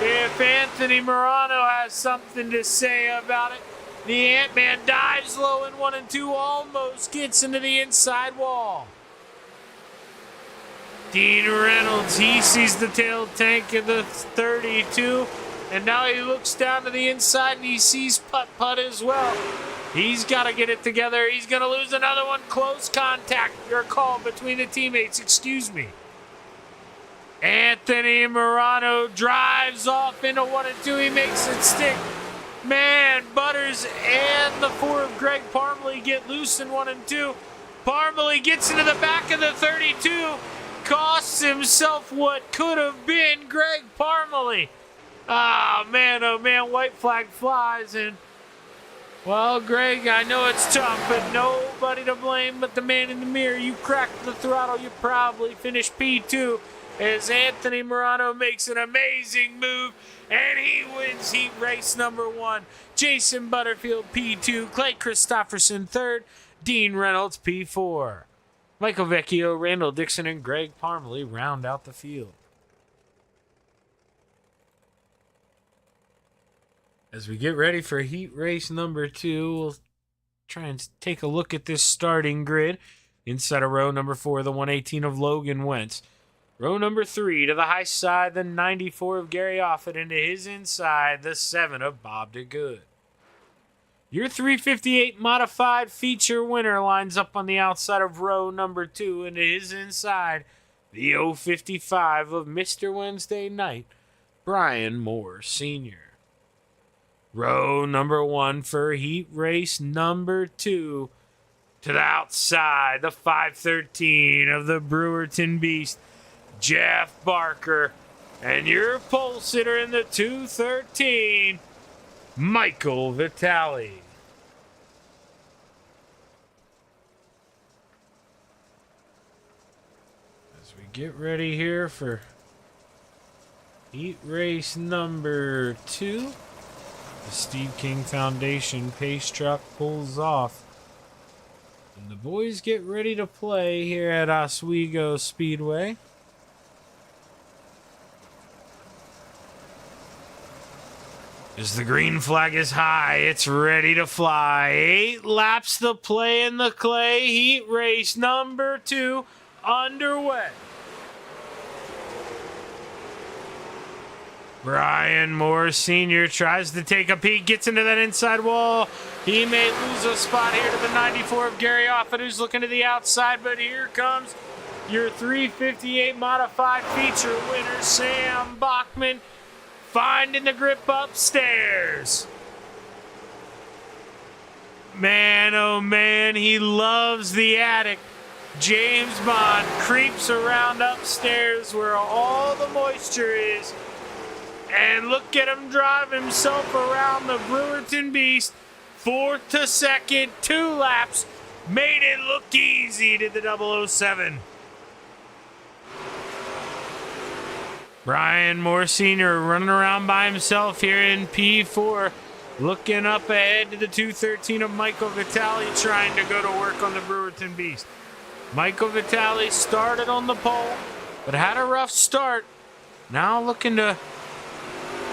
If Anthony Morano has something to say about it, the Ant-Man dives low in 1 and 2, almost gets into the inside wall. Dean Reynolds, he sees the tail tank of the 32, and now he looks down to the inside and he sees Putt as well. He's got to get it together. He's going to lose another one. Close contact or call between the teammates, excuse me. Anthony Morano drives off into 1 and 2. He makes it stick. Man, Butters and the 4 of Greg Parmley get loose in 1 and 2. Parmley gets into the back of the 32. Costs himself what could have been Greg Parmley. Oh man, white flag flies. And, well, Greg, I know it's tough, but nobody to blame but the man in the mirror. You cracked the throttle, you probably finished P2 as Anthony Morano makes an amazing move, and he wins heat race number 1. Jason Butterfield, P2. Clay Christopherson, 3rd. Dean Reynolds, P4. Michael Vecchio, Randall Dixon, and Greg Parmley round out the field. As we get ready for heat race number 2, we'll try and take a look at this starting grid. Inside of row number 4, the 118 of Logan Wentz. Row number 3, to the high side, the 94 of Gary Offit, and to his inside, the 7 of Bob DeGood. Your 358 modified feature winner lines up on the outside of row number 2, and to his inside, the 055 of Mr. Wednesday Night, Brian Moore Sr. Row number 1 for heat race number 2, to the outside, the 513 of the Brewerton Beast, Jeff Barker, and your pole sitter in the 213, Michael Vitale. As we get ready here for heat race number 2, the Steve King Foundation pace truck pulls off, and the boys get ready to play here at Oswego Speedway. As the green flag is high, it's ready to fly. 8 laps to play in the clay. Heat race number 2 underway. Brian Moore Sr. tries to take a peek, gets into that inside wall. He may lose a spot here to the 94 of Gary Offit, who's looking to the outside, but here comes your 358 modified feature winner, Sam Bachman, finding the grip upstairs. Man, oh man, he loves the attic. James Bond creeps around upstairs where all the moisture is. And look at him drive himself around the Brewerton Beast. 4th to 2nd, 2 laps. Made it look easy to the 007. Brian Moore Sr. running around by himself here in P4. Looking up ahead to the 213 of Michael Vitale, trying to go to work on the Brewerton Beast. Michael Vitale started on the pole, but had a rough start. Now looking to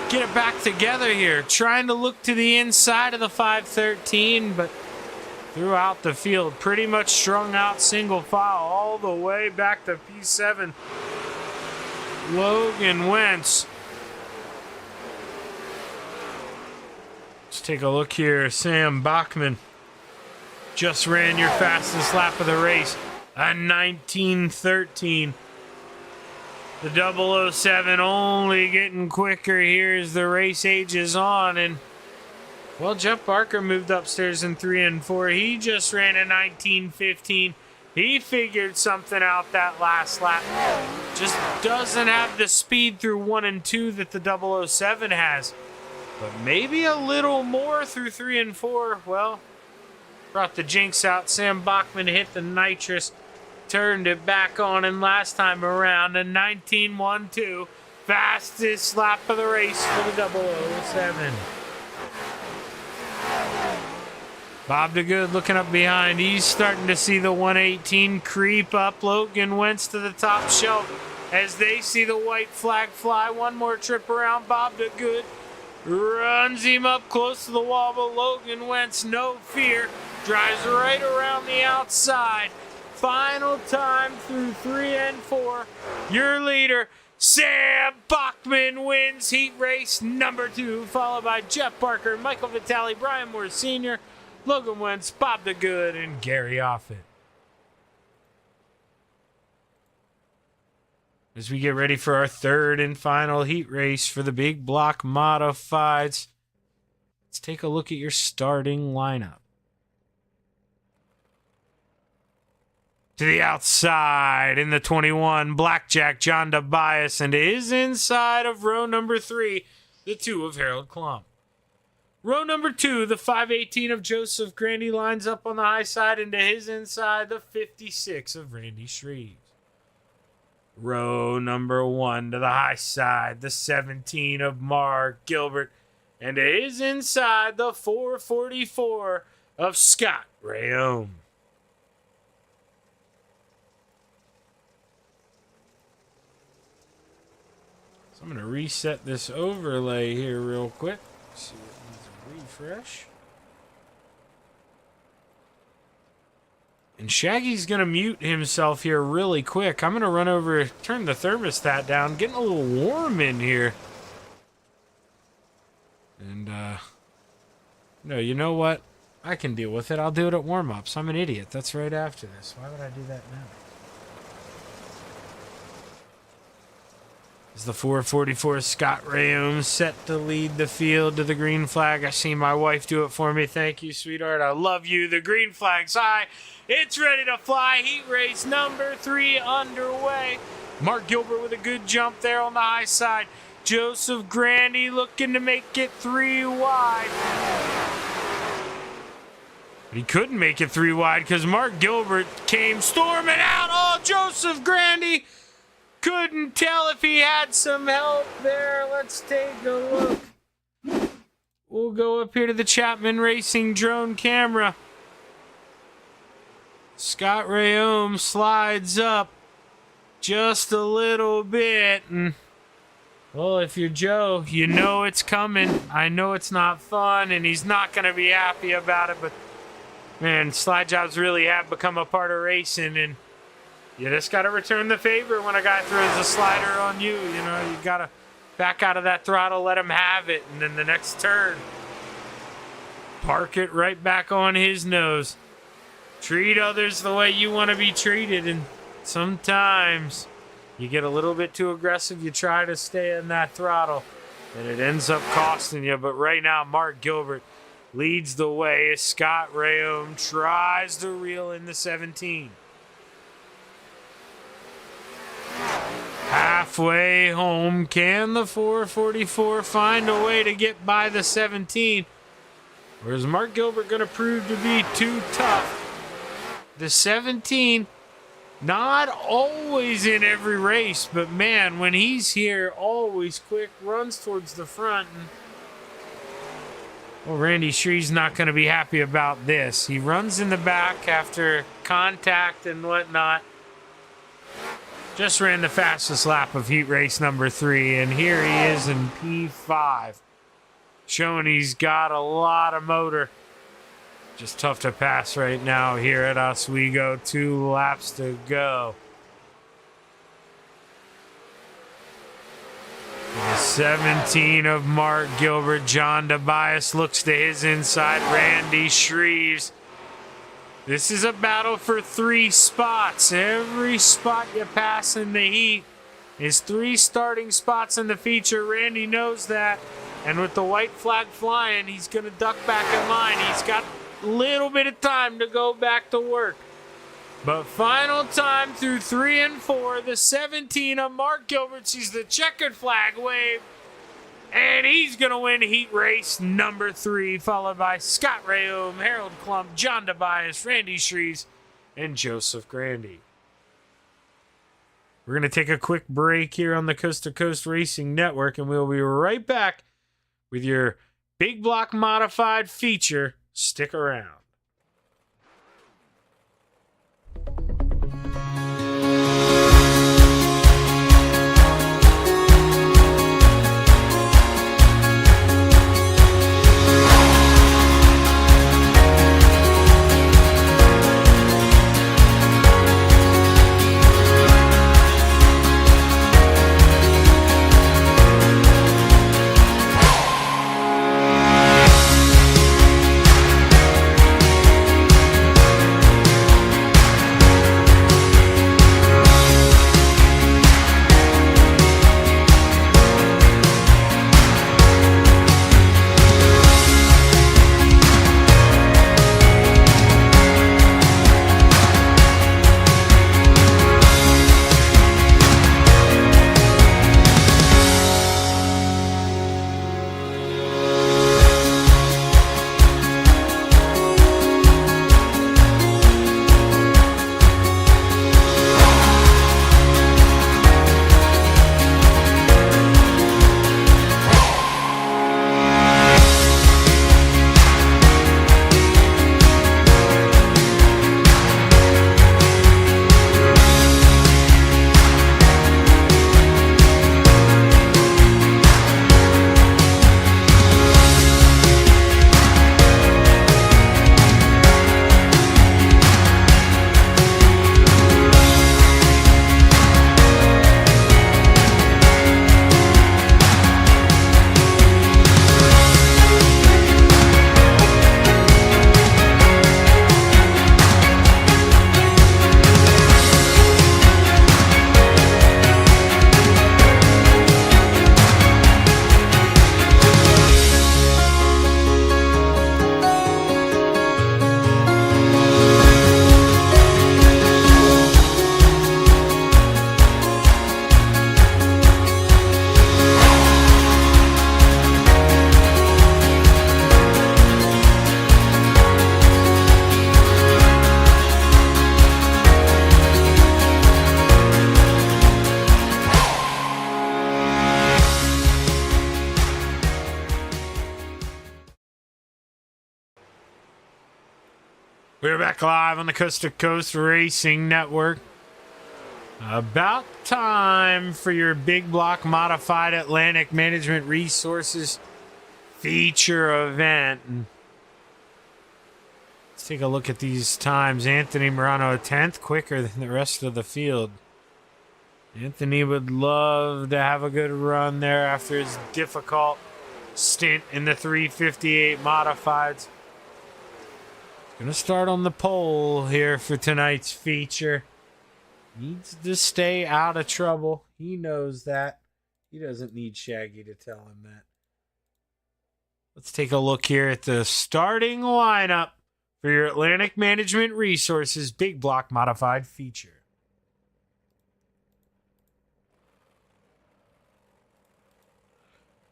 get it back together here. Trying to look to the inside of the 513, but throughout the field, pretty much strung out single file all the way back to P7. Logan Wentz. Let's take a look here. Sam Bachman just ran your fastest lap of the race, a 19:13. The 007 only getting quicker here as the race ages on. And, well, Jeff Barker moved upstairs in 3 and 4. He just ran a 19:15. He figured something out that last lap. Just doesn't have the speed through 1 and 2 that the 007 has. But maybe a little more through 3 and 4. Well, brought the jinx out. Sam Bachman hit the nitrous, turned it back on, and last time around, a 19:12. Fastest lap of the race for the 007. Bob DeGood looking up behind. He's starting to see the 118 creep up. Logan Wentz to the top shelf as they see the white flag fly. One more trip around. Bob DeGood runs him up close to the wall, but Logan Wentz, no fear, drives right around the outside. Final time through 3 and 4. Your leader, Sam Bachman, wins heat race number 2, followed by Jeff Barker, Michael Vitale, Brian Moore Sr., Logan Wentz, Bob DeGood, and Gary Offit. As we get ready for our 3rd and final heat race for the big block modifieds, let's take a look at your starting lineup. To the outside in the 21, Blackjack John DeBias, and is inside of row number 3, the 2 of Harold Klump. Row number 2, the 518 of Joseph Grandy lines up on the high side, into his inside, the 56 of Randy Shreves. Row number 1 to the high side, the 17 of Mark Gilbert, and to his inside, the 444 of Scott Rayome. So I'm going to reset this overlay here real quick. See what needs a refresh. And Shaggy's going to mute himself here really quick. I'm going to run over, turn the thermostat down, getting a little warm in here. And, no, you know what? I can deal with it. I'll do it at warm-ups. I'm an idiot. That's right after this. Why would I do that now? As the 444 Scott Rayome set to lead the field to the green flag. I see my wife do it for me. Thank you, sweetheart. I love you. The green flag's high. It's ready to fly. Heat race number 3 underway. Mark Gilbert with a good jump there on the high side. Joseph Grandy looking to make it 3 wide. But he couldn't make it 3 wide because Mark Gilbert came storming out. Oh, Joseph Grandy! Couldn't tell if he had some help there. Let's take a look. We'll go up here to the Chapman Racing drone camera. Scott Rayome slides up just a little bit. And, well, if you're Joe, you know it's coming. I know it's not fun, and he's not going to be happy about it. But, man, slide jobs really have become a part of racing, and you just got to return the favor when a guy throws a slider on you. You know, you got to back out of that throttle, let him have it, and then the next turn, park it right back on his nose. Treat others the way you want to be treated, and sometimes you get a little bit too aggressive. You try to stay in that throttle, and it ends up costing you. But right now, Mark Gilbert leads the way as Scott Rayome tries to reel in the 17. Halfway home, can the 444 find a way to get by the 17? Or is Mark Gilbert going to prove to be too tough? The 17 Not always in every race, but man, when he's here, always quick, runs towards the front. And well, Randy Shree's not going to be happy about this. He runs in the back after contact and whatnot. Just ran the fastest lap of heat race number 3, and here he is in P5. Showing he's got a lot of motor. Just tough to pass right now here at Oswego. 2 laps to go. The 17 of Mark Gilbert. John Tobias looks to his inside. Randy Shreves. This is a battle for 3 spots. Every spot you pass in the heat is 3 starting spots in the feature. Randy knows that. And with the white flag flying, he's going to duck back in line. He's got a little bit of time to go back to work. But final time through 3 and 4, the 17 of Mark Gilbert sees the checkered flag wave. And he's going to win heat race number 3, followed by Scott Rayom, Harold Klump, John Tobias, Randy Shreves, and Joseph Grandy. We're going to take a quick break here on the Coast to Coast Racing Network, and we'll be right back with your Big Block Modified feature. Stick around. We're back live on the Coast to Coast Racing Network. About time for your Big Block Modified Atlantic Management Resources feature event. And let's take a look at these times. Anthony Morano, 10th, quicker than the rest of the field. Anthony would love to have a good run there after his difficult stint in the 358 Modifieds. Gonna start on the pole here for tonight's feature. Needs to stay out of trouble. He knows that. He doesn't need Shaggy to tell him that. Let's take a look here at the starting lineup for your Atlantic Management Resources Big Block Modified feature.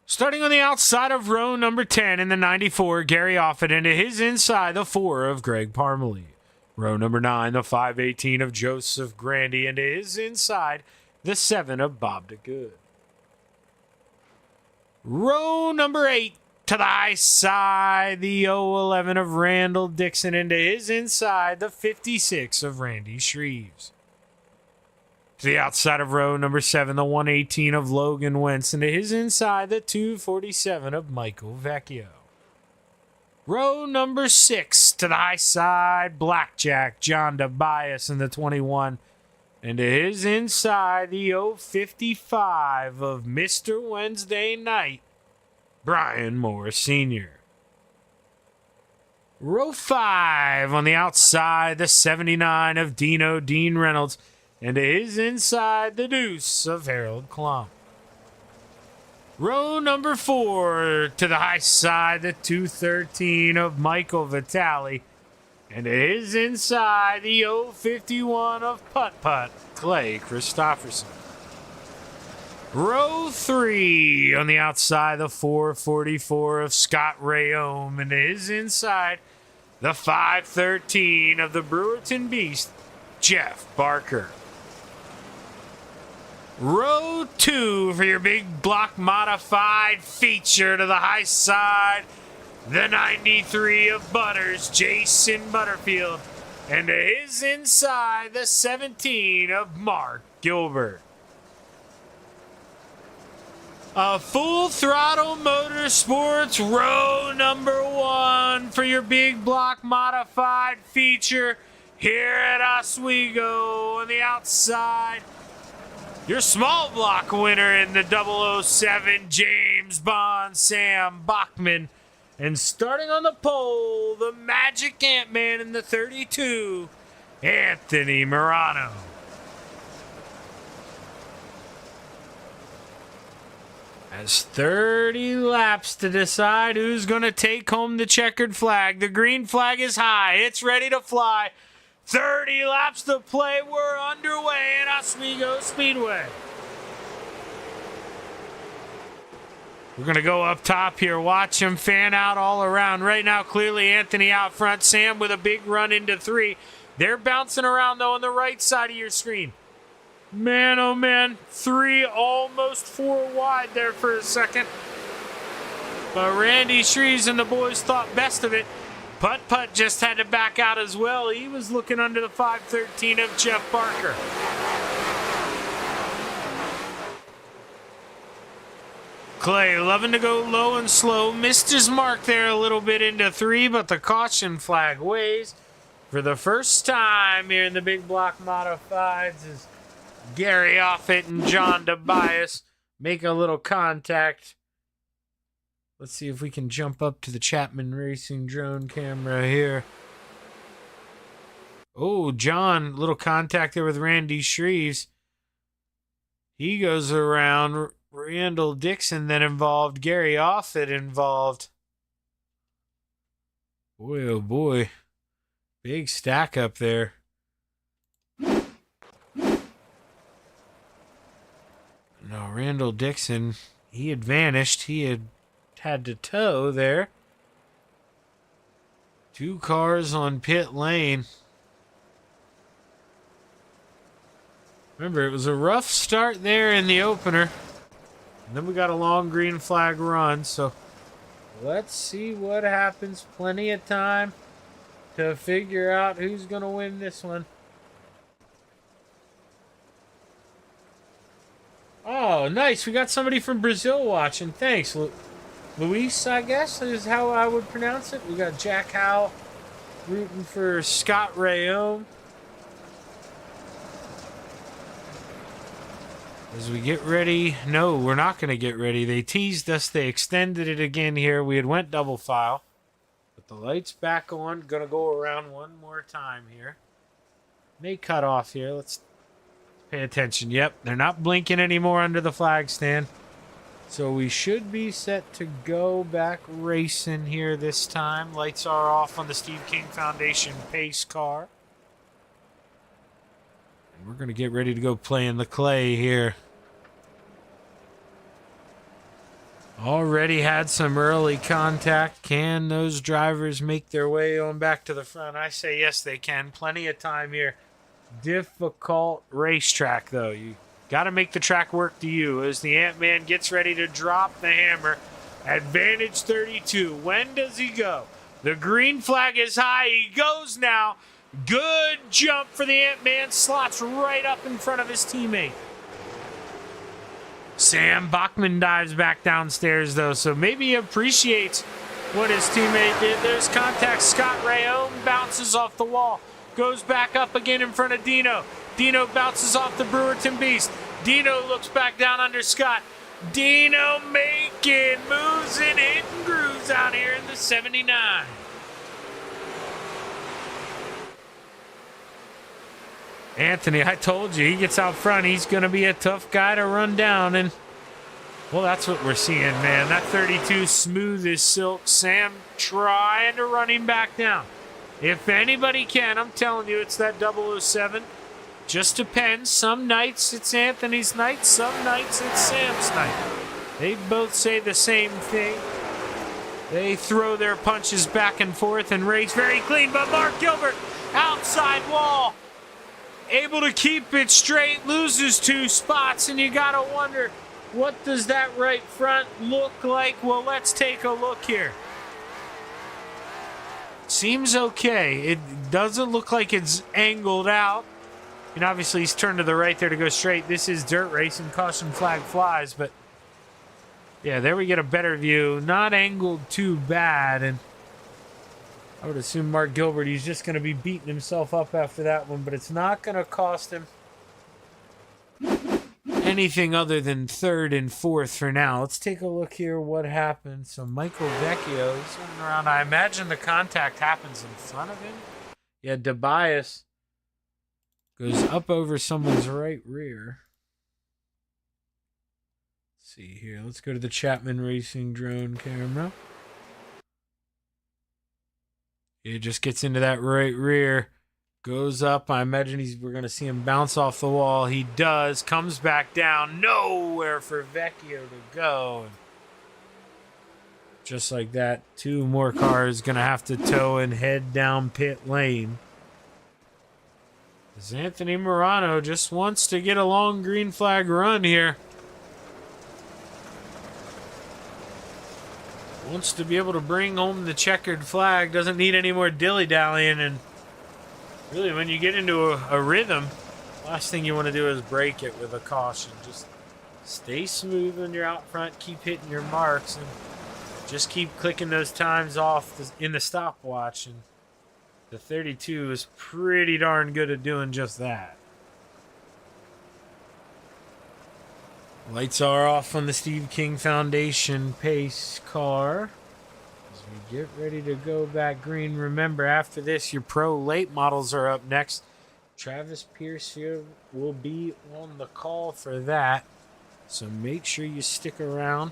Starting on the outside of row number 10 in the 94, Gary Offit, into his inside, the 4 of Greg Parmalee. Row number 9, the 518 of Joseph Grandy, and is inside the 7 of Bob DeGood. Row number 8, to the high side, the 011 of Randall Dixon, into his inside, the 56 of Randy Shreves. To the outside of row number 7, the 118 of Logan Wentz, into his inside, the 247 of Michael Vecchio. Row number 6, to the high side, Blackjack, John DeBias, in the 21, into his inside, the 055 of Mr. Wednesday Night, Brian Moore Sr. Row 5, on the outside, the 79 of Dino Dean Reynolds, and to his inside, the deuce of Harold Klump. Row number 4, to the high side, the 213 of Michael Vitale, and to his inside, the 051 of Putt Putt, Clay Christopherson. Row 3, on the outside, the 444 of Scott Rayome, and to his inside, the 513 of the Brewerton Beast, Jeff Barker. Row 2 for your big block modified feature, to the high side, the 93 of Butters, Jason Butterfield, and to his inside, the 17 of Mark Gilbert. A Full Throttle Motorsports row number 1 for your big block modified feature here at Oswego. On the outside, your small block winner in the 007, James Bond, Sam Bachman. And starting on the pole, the Magic Ant-Man in the 32, Anthony Morano. Has 30 laps to decide who's going to take home the checkered flag. The green flag is high. It's ready to fly. 30 laps to play. We're underway at Oswego Speedway. We're going to go up top here. Watch him fan out all around. Right now, clearly Anthony out front. Sam with a big run into 3. They're bouncing around, though, on the right side of your screen. Man, oh man, 3 almost 4 wide there for a second. But Randy Shreves and the boys thought best of it. Putt Putt just had to back out as well. He was looking under the 513 of Jeff Barker. Clay loving to go low and slow. Missed his mark there a little bit into 3, but the caution flag waves. For the first time here in the big block modifieds is Gary Offit and John DeBias make a little contact. Let's see if we can jump up to the Chapman Racing drone camera here. Oh, John, little contact there with Randy Shreves. He goes around. Randall Dixon then involved. Gary Offit involved. Boy, oh boy. Big stack up there. No, Randall Dixon, he had vanished. He had to tow there. 2 cars on pit lane. Remember, it was a rough start there in the opener. And then we got a long green flag run, so let's see what happens. Plenty of time to figure out who's going to win this one. Oh, nice. We got somebody from Brazil watching. Thanks. Luis, I guess, is how I would pronounce it. We got Jack Howe rooting for Scott Rayome. As we get ready. No, we're not going to get ready. They teased us. They extended it again here. We had went double file. But the light's back on. Going to go around one more time here. May cut off here. Let's pay attention. Yep, they're not blinking anymore under the flag stand. So we should be set to go back racing here this time. Lights are off on the Steve King Foundation pace car. And we're going to get ready to go play in the clay here. Already had some early contact. Can those drivers make their way on back to the front? I say yes, they can. Plenty of time here. Difficult racetrack, though. You got to make the track work to you as the Ant-Man gets ready to drop the hammer. Advantage 32. When does he go? The green flag is high. He goes now. Good jump for the Ant-Man. Slots right up in front of his teammate. Sam Bachman dives back downstairs, though, so maybe he appreciates what his teammate did. There's contact. Scott Rayone bounces off the wall. Goes back up again in front of Dino. Dino bounces off the Brewerton Beast. Dino looks back down under Scott. Dino making moves and hitting grooves out here in the 79. Anthony, I told you, he gets out front. He's going to be a tough guy to run down. And, well, that's what we're seeing, man. That 32 smooth as silk. Sam trying to run him back down. If anybody can, I'm telling you, it's that 007. Just depends. Some nights it's Anthony's night. Some nights it's Sam's night. They both say the same thing. They throw their punches back and forth and race very clean. But Mark Gilbert, outside wall. Able to keep it straight, loses 2 spots, and you gotta wonder, what does that right front look like? Well, let's take a look here. Seems okay. It doesn't look like it's angled out. And obviously he's turned to the right there to go straight. This is dirt racing, caution flag flies, but yeah, there we get a better view. Not angled too bad, and I would assume Mark Gilbert, he's just going to be beating himself up after that one, but it's not going to cost him anything other than 3rd and 4th for now. Let's take a look here what happened. So Michael Vecchio, he's running around. I imagine the contact happens in front of him. Yeah, DeBias goes up over someone's right rear. Let's see here. Let's go to the Chapman Racing drone camera. It just gets into that right rear, goes up. I imagine we're going to see him bounce off the wall. He does, comes back down. Nowhere for Vecchio to go. And just like that, 2 more cars going to have to tow and head down pit lane. As Anthony Morano just wants to get a long green flag run here. Wants to be able to bring home the checkered flag. Doesn't need any more dilly-dallying. And really, when you get into a rhythm, last thing you want to do is break it with a caution. Just stay smooth when you're out front. Keep hitting your marks. And just keep clicking those times off in the stopwatch. And the 32 is pretty darn good at doing just that. Lights are off on the Steve King Foundation pace car as we get ready to go back green. Remember, after this, your pro late models are up next. Travis Pierce here will be on the call for that, so make sure you stick around.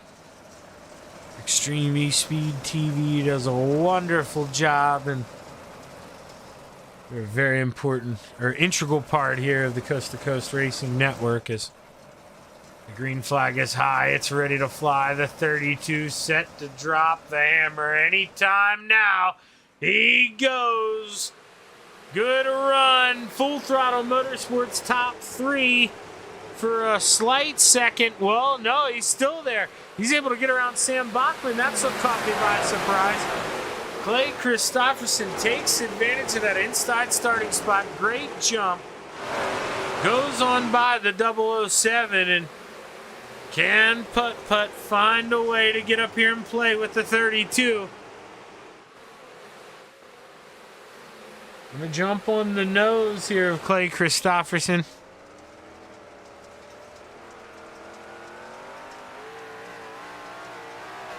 Extreme E-Speed TV does a wonderful job, and they're a very important or integral part here of the Coast to Coast Racing Network. As the green flag is high, it's ready to fly. The 32 set to drop the hammer anytime now. He goes. Good run. Full Throttle Motorsports top 3 for a slight second. Well, no, he's still there. He's able to get around Sam Bachman. That's what caught me by surprise. Clay Christopherson takes advantage of that inside starting spot. Great jump. Goes on by the 007 and can putt-putt find a way to get up here and play with the 32. I'm going to jump on the nose here of Clay Christopherson.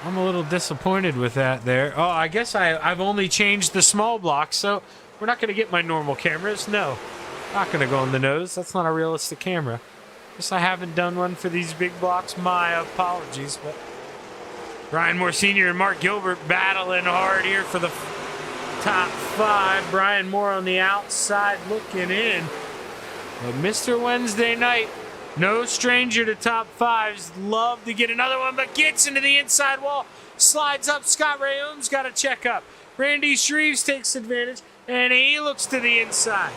I'm a little disappointed with that there. Oh, I guess I've only changed the small block, so we're not going to get my normal cameras. No, not going to go on the nose. That's not a realistic camera. Guess I haven't done one for these big blocks. My apologies, but Brian Moore Sr. and Mark Gilbert battling hard here for the top 5. Brian Moore on the outside looking in. But Mr. Wednesday Night No stranger to top fives. Love to get another one, but gets into the inside wall. Slides up. Scott Rayum's got to check up. Randy Shreves takes advantage, and he looks to the inside.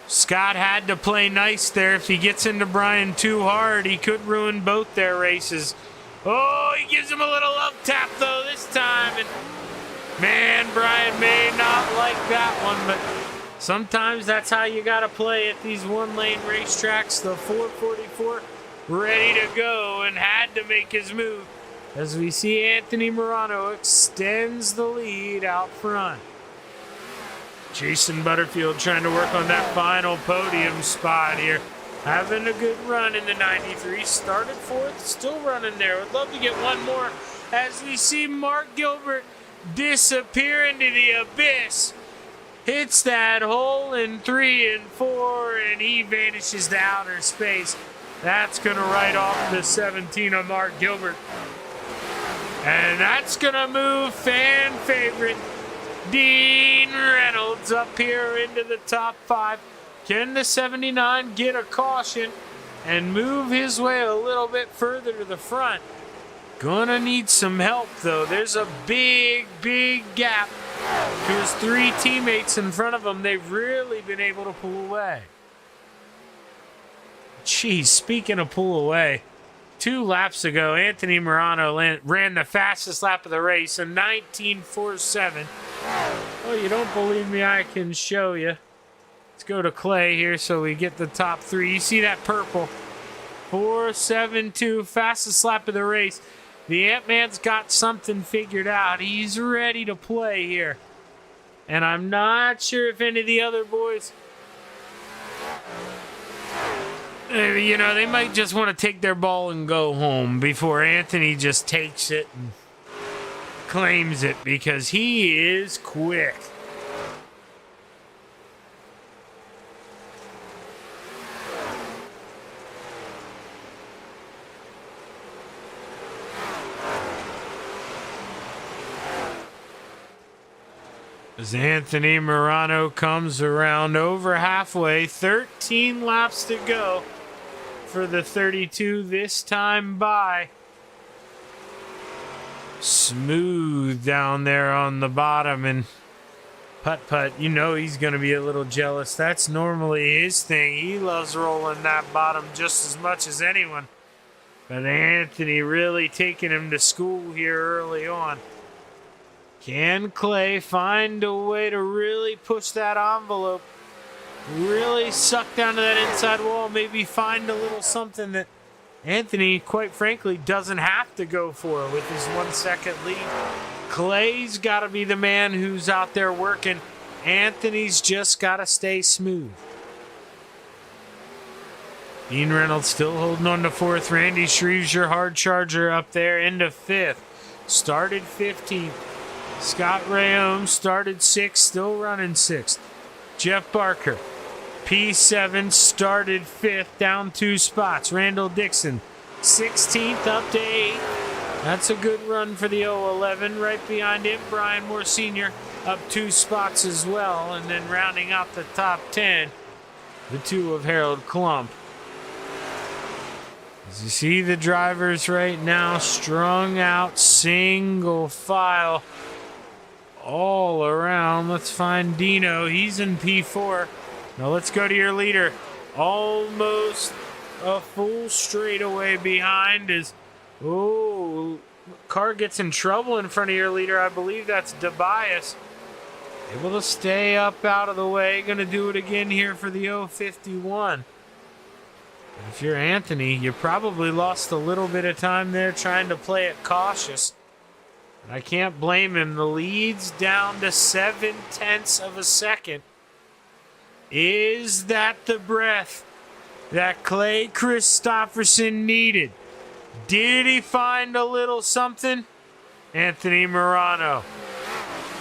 Scott had to play nice there. If he gets into Brian too hard, he could ruin both their races. Oh, he gives him a little love tap, though, this time. And man, Brian may not like that one, but sometimes that's how you got to play at these one-lane racetracks. The 444 ready to go and had to make his move as we see Anthony Morano extends the lead out front. Jason Butterfield trying to work on that final podium spot here. Having a good run in the 93. Started fourth, still running there. Would love to get one more as we see Mark Gilbert disappear into the abyss. Hits that hole in 3 and 4, and he vanishes to outer space. That's going to write off the 17 of Mark Gilbert. And that's going to move fan favorite Dean Reynolds up here into the top 5. Can the 79 get a caution and move his way a little bit further to the front? Gonna need some help, though. There's a big, big gap to his 3 teammates in front of him. They've really been able to pull away. Geez, speaking of pull away, 2 laps ago, Anthony Morano ran the fastest lap of the race, a 19.47. Oh, you don't believe me? I can show you. Let's go to Clay here so we get the top 3. You see that purple? 4.72, fastest lap of the race. The Ant-Man's got something figured out. He's ready to play here. And I'm not sure if any of the other boys, you know, they might just want to take their ball and go home before Anthony just takes it and claims it, because he is quick. As Anthony Morano comes around over halfway, 13 laps to go for the 32 this time by. Smooth down there on the bottom, and Putt-Putt, you know he's going to be a little jealous. That's normally his thing. He loves rolling that bottom just as much as anyone. But Anthony really taking him to school here early on. Can Clay find a way to really push that envelope? Really suck down to that inside wall, maybe find a little something that Anthony, quite frankly, doesn't have to go for with his 1 second lead. Clay's got to be the man who's out there working. Anthony's just got to stay smooth. Dean Reynolds still holding on to 4th. Randy Shreves, your hard charger, up there into 5th. Started 15th. Scott Rayum started 6th, still running 6th. Jeff Barker, P7, started 5th, down 2 spots. Randall Dixon, 16th, up to 8th. That's a good run for the 011. Right behind him, Brian Moore Sr., up 2 spots as well. And then rounding out the top 10, the 2 of Harold Klump. As you see the drivers right now strung out single file all around. Let's find Dino. He's in P4. Now let's go to your leader. Almost a full straightaway behind is, oh, car gets in trouble in front of your leader. I believe that's DeBias. Able to stay up out of the way. Going to do it again here for the 051. If you're Anthony, you probably lost a little bit of time there trying to play it cautious. I can't blame him. The lead's down to 0.7 of a second. Is that the breath that Clay Christopherson needed? Did he find a little something? Anthony Morano.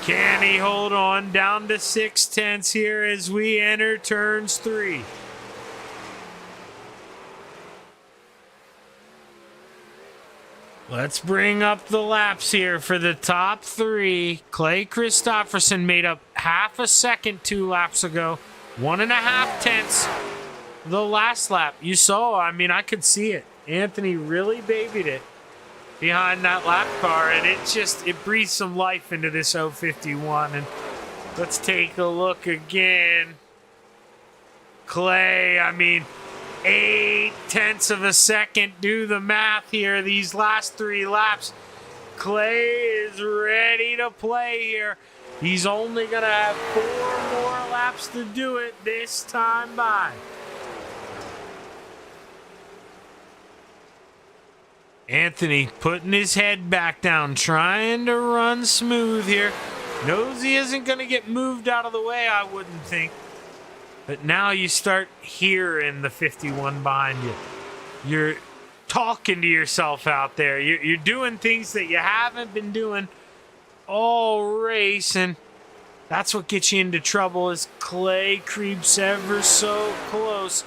Can he hold on down to 0.6 here as we enter turns 3? Let's bring up the laps here for the top 3. Clay Christopherson made up 0.5 second 2 laps ago. 1.5 tenths the last lap. You saw, I mean, I could see it. Anthony really babied it behind that lap car, and it breathed some life into this 051. And let's take a look again. Clay, I mean, 8 tenths of a second. Do the math here. These last 3 laps, Clay is ready to play here. He's only going to have 4 more laps to do it this time by. Anthony putting his head back down, trying to run smooth here. Knows he isn't going to get moved out of the way, I wouldn't think. But now you start hearing the 51 behind you. You're talking to yourself out there. You're doing things that you haven't been doing all race, and that's what gets you into trouble as Clay creeps ever so close.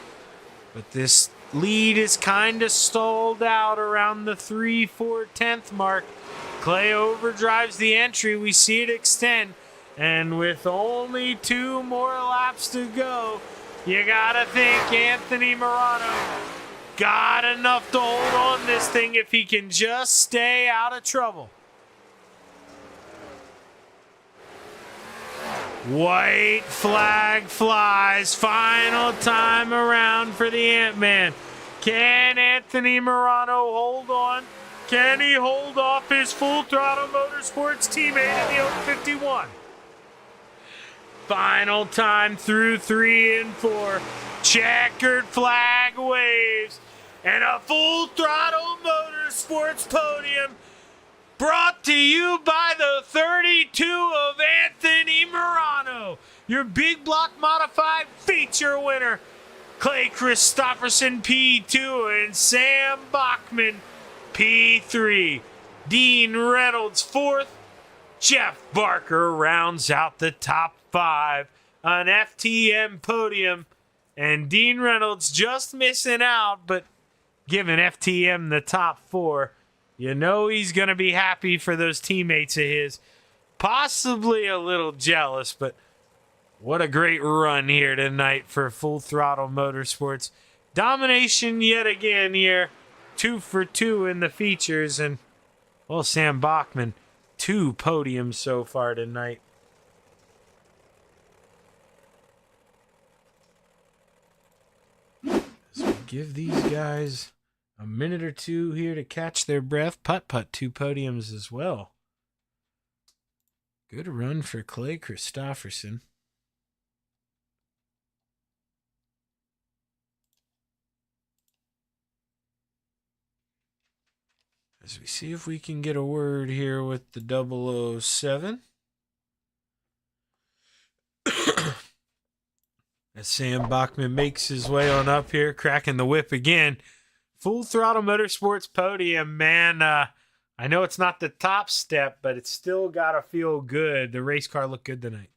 But this lead is kind of stalled out around the 3/4 tenth mark. Clay overdrives the entry. We see it extend. And with only 2 more laps to go, you gotta think Anthony Morano got enough to hold on this thing if he can just stay out of trouble. White flag flies. Final time around for the Ant-Man. Can Anthony Morano hold on? Can he hold off his Full Throttle Motorsports teammate in the 051? Final time through 3 and 4. Checkered flag waves. And a Full Throttle Motorsports podium brought to you by the 32 of Anthony Morano, your big block modified feature winner. Clay Christopherson P2 and Sam Bachman P3. Dean Reynolds 4th. Jeff Barker rounds out the top 5. An FTM podium. And Dean Reynolds just missing out, but giving FTM the top 4. You know he's going to be happy for those teammates of his. Possibly a little jealous, but what a great run here tonight for Full Throttle Motorsports. Domination yet again here. 2 for 2 in the features. And, well, Sam Bachman, 2 podiums so far tonight. So give these guys a minute or 2 here to catch their breath. Putt-putt 2 podiums as well. Good run for Clay Christopherson. As we see if we can get a word here with the 007. As Sam Bachman makes his way on up here, cracking the whip again. Full Throttle Motorsports podium, man. I know it's not the top step, but it's still got to feel good. The race car looked good tonight.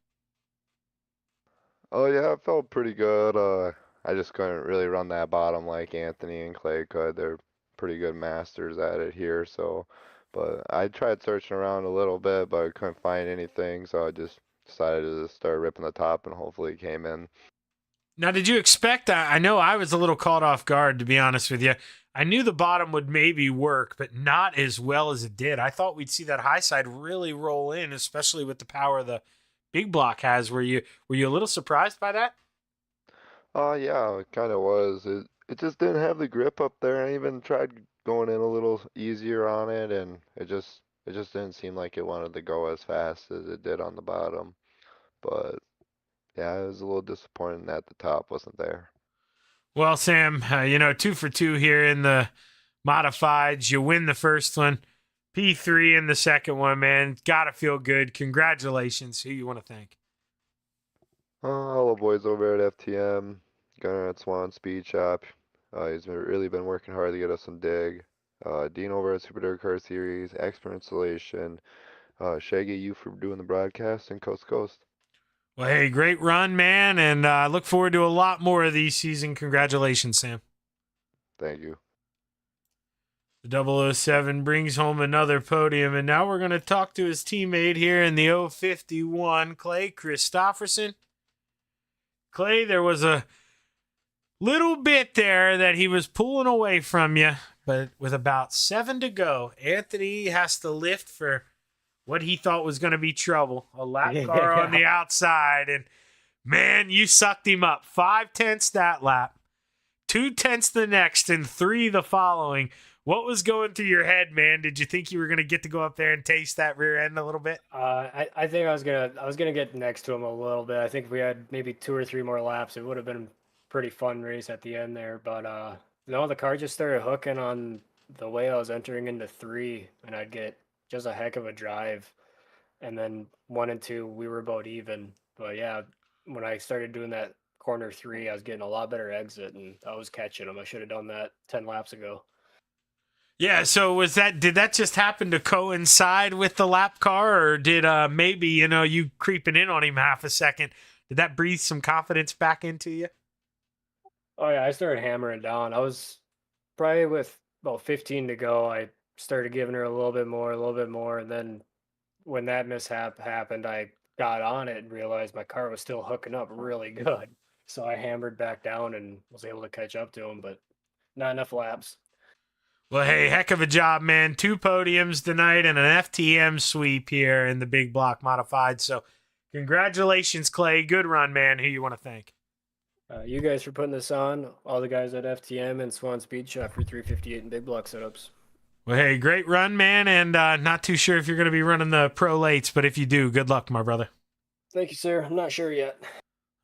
Oh yeah, it felt pretty good. I just couldn't really run that bottom like Anthony and Clay could. They're pretty good masters at it here, so. But I tried searching around a little bit, but I couldn't find anything, so I just decided to start ripping the top, and hopefully it came in. Now, did you expect that? I know I was a little caught off guard, to be honest with you. I knew the bottom would maybe work, but not as well as it did. I thought we'd see that high side really roll in, especially with the power the big block has. Were you a little surprised by that? Yeah, it kind of was. It just didn't have the grip up there. I even tried going in a little easier on it, and it just didn't seem like it wanted to go as fast as it did on the bottom. But yeah, it was a little disappointing that the top wasn't there. Well, Sam, 2 for 2 here in the modifieds. You win the first one. P3 in the second one, man. Gotta feel good. Congratulations. Who you want to thank? All the boys over at FTM, Gunnar at Swan Speed Shop. He's really been working hard to get us some dig. Dean over at Super Dirt Car Series, Expert Installation. Shaggy, you for doing the broadcast and Coast to Coast. Well, hey, great run, man, and I look forward to a lot more of these season. Congratulations, Sam. Thank you. The 007 brings home another podium, and now we're going to talk to his teammate here in the 051, Clay Christopherson. Clay, there was a little bit there that he was pulling away from you, but with about 7 to go, Anthony has to lift for what he thought was going to be trouble. A lap car on the outside, and man, you sucked him up. 5/10 that lap, 2/10 the next, and 3 the following. What was going through your head, man? Did you think you were going to get to go up there and taste that rear end a little bit? I think I was gonna get next to him a little bit. I think if we had maybe 2 or 3 more laps, it would have been a pretty fun race at the end there. But no, the car just started hooking on the way I was entering into 3, and I'd get just a heck of a drive. And then 1 and 2, we were about even. But yeah, when I started doing that corner 3, I was getting a lot better exit, and I was catching him. I should have done that 10 laps ago. Yeah, so did that just happen to coincide with the lap car, or did maybe, you creeping in on him half a second, did that breathe some confidence back into you? Oh yeah, I started hammering down. I was probably with about 15 to go. I started giving her a little bit more, and then when that mishap happened, I got on it and realized my car was still hooking up really good. So I hammered back down and was able to catch up to him, but not enough laps. Well, hey, heck of a job, man. 2 podiums tonight and an FTM sweep here in the big block modified. So congratulations, Clay. Good run, man. Who you want to thank? You guys for putting this on, all the guys at FTM and Swan Speed Shop for 358 and big block setups. Well, hey, great run, man, and not too sure if you're going to be running the pro lates, but if you do, good luck, my brother. Thank you, sir. I'm not sure yet.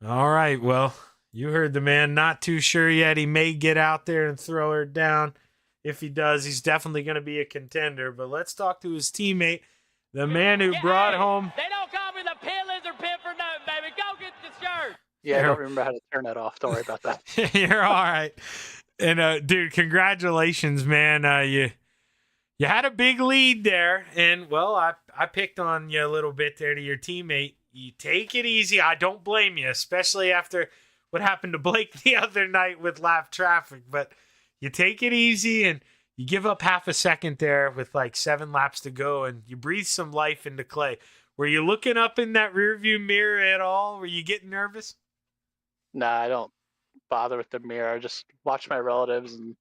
All right, well, you heard the man. Not too sure yet. He may get out there and throw her down. If he does, he's definitely going to be a contender. But let's talk to his teammate, the man who brought home. They don't call me the pit lizard pit for nothing, baby. Go get the shirt. Yeah, I don't remember how to turn that off. Don't worry about that. You're all right. And, dude, congratulations, man. You had a big lead there. And, well, I picked on you a little bit there to your teammate. You take it easy. I don't blame you, especially after what happened to Blake the other night with lap traffic. But you take it easy, and you give up half a second there with like 7 laps to go, and you breathe some life into Clay. Were you looking up in that rearview mirror at all? Were you getting nervous? Nah, I don't bother with the mirror. I just watch my relatives and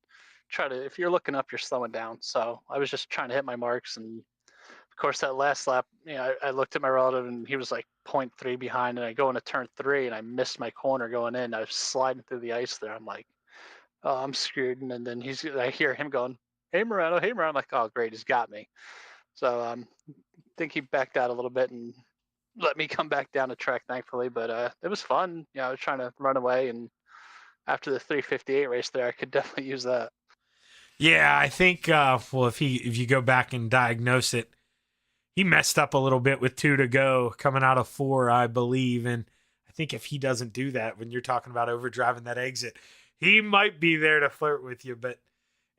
try to, if you're looking up, you're slowing down. So I was just trying to hit my marks. And of course, that last lap, I looked at my relative and he was like 0.3 behind, and I go into turn 3 and I missed my corner going in. I was sliding through the ice there. I'm like, oh, I'm screwed. And then I hear him going, hey, Morano, hey, Morano. I'm like, oh, great, he's got me. So I think he backed out a little bit and let me come back down the track, thankfully. But it was fun. I was trying to run away, and after the 358 race there, I could definitely use that. Yeah, I think, well, if you go back and diagnose it, he messed up a little bit with 2 to go coming out of 4, I believe. And I think if he doesn't do that, when you're talking about overdriving that exit, he might be there to flirt with you. But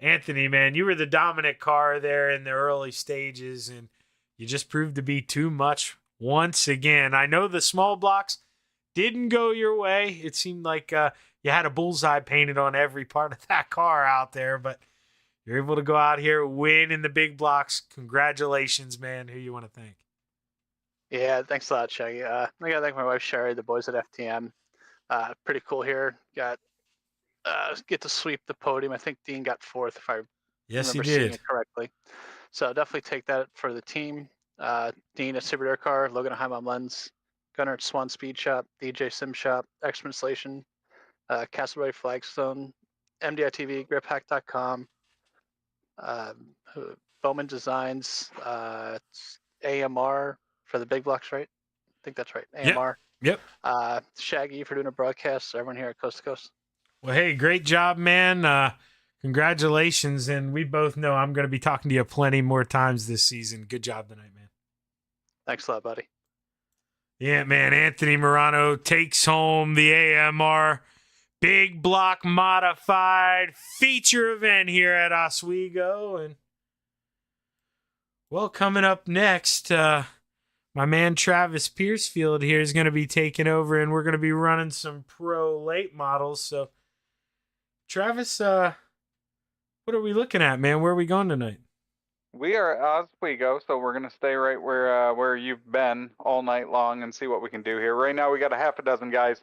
Anthony, man, you were the dominant car there in the early stages, and you just proved to be too much once again. I know the small blocks didn't go your way. It seemed like you had a bullseye painted on every part of that car out there, but you're able to go out here, win in the big blocks. Congratulations, man. Who you want to thank? Yeah, thanks a lot, Shaggy. I got to thank my wife, Sherry, the boys at FTM. Pretty cool here. Got get to sweep the podium. I think Dean got 4th, if I remember seeing it correctly. So definitely take that for the team. Dean at Super Car, Logan at Heimam Lens, Gunnar at Swan Speed Shop, DJ Sim Shop, Expert Installation, Castleberry Flagstone, MDI TV, griphack.com, Bowman Designs, AMR for the big blocks, right? I think that's right. AMR. Yep. Shaggy for doing a broadcast. So everyone here at Coast to Coast. Well, hey, great job, man. Congratulations. And we both know I'm going to be talking to you plenty more times this season. Good job tonight, man. Thanks a lot, buddy. Yeah, man. Anthony Morano takes home the AMR Big Block Modified feature event here at Oswego. And, well, coming up next, my man Travis Piercefield here is going to be taking over, and we're going to be running some pro late models. So, Travis, what are we looking at, man? Where are we going tonight? We are at Oswego, so we're going to stay right where you've been all night long and see what we can do here. Right now, we got a half a dozen guys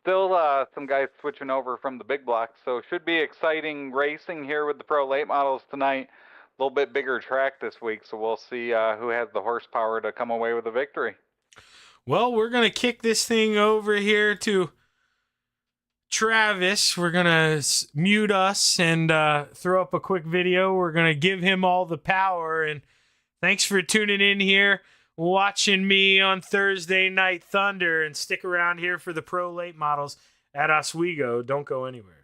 Still some guys switching over from the big blocks, so should be exciting racing here with the pro late models tonight. A little bit bigger track this week, so we'll see who has the horsepower to come away with a victory. Well, we're going to kick this thing over here to Travis. We're going to mute us and throw up a quick video. We're going to give him all the power. And thanks for tuning in here, watching me on Thursday Night Thunder. And stick around here for the Pro Late Models at Oswego. Don't go anywhere.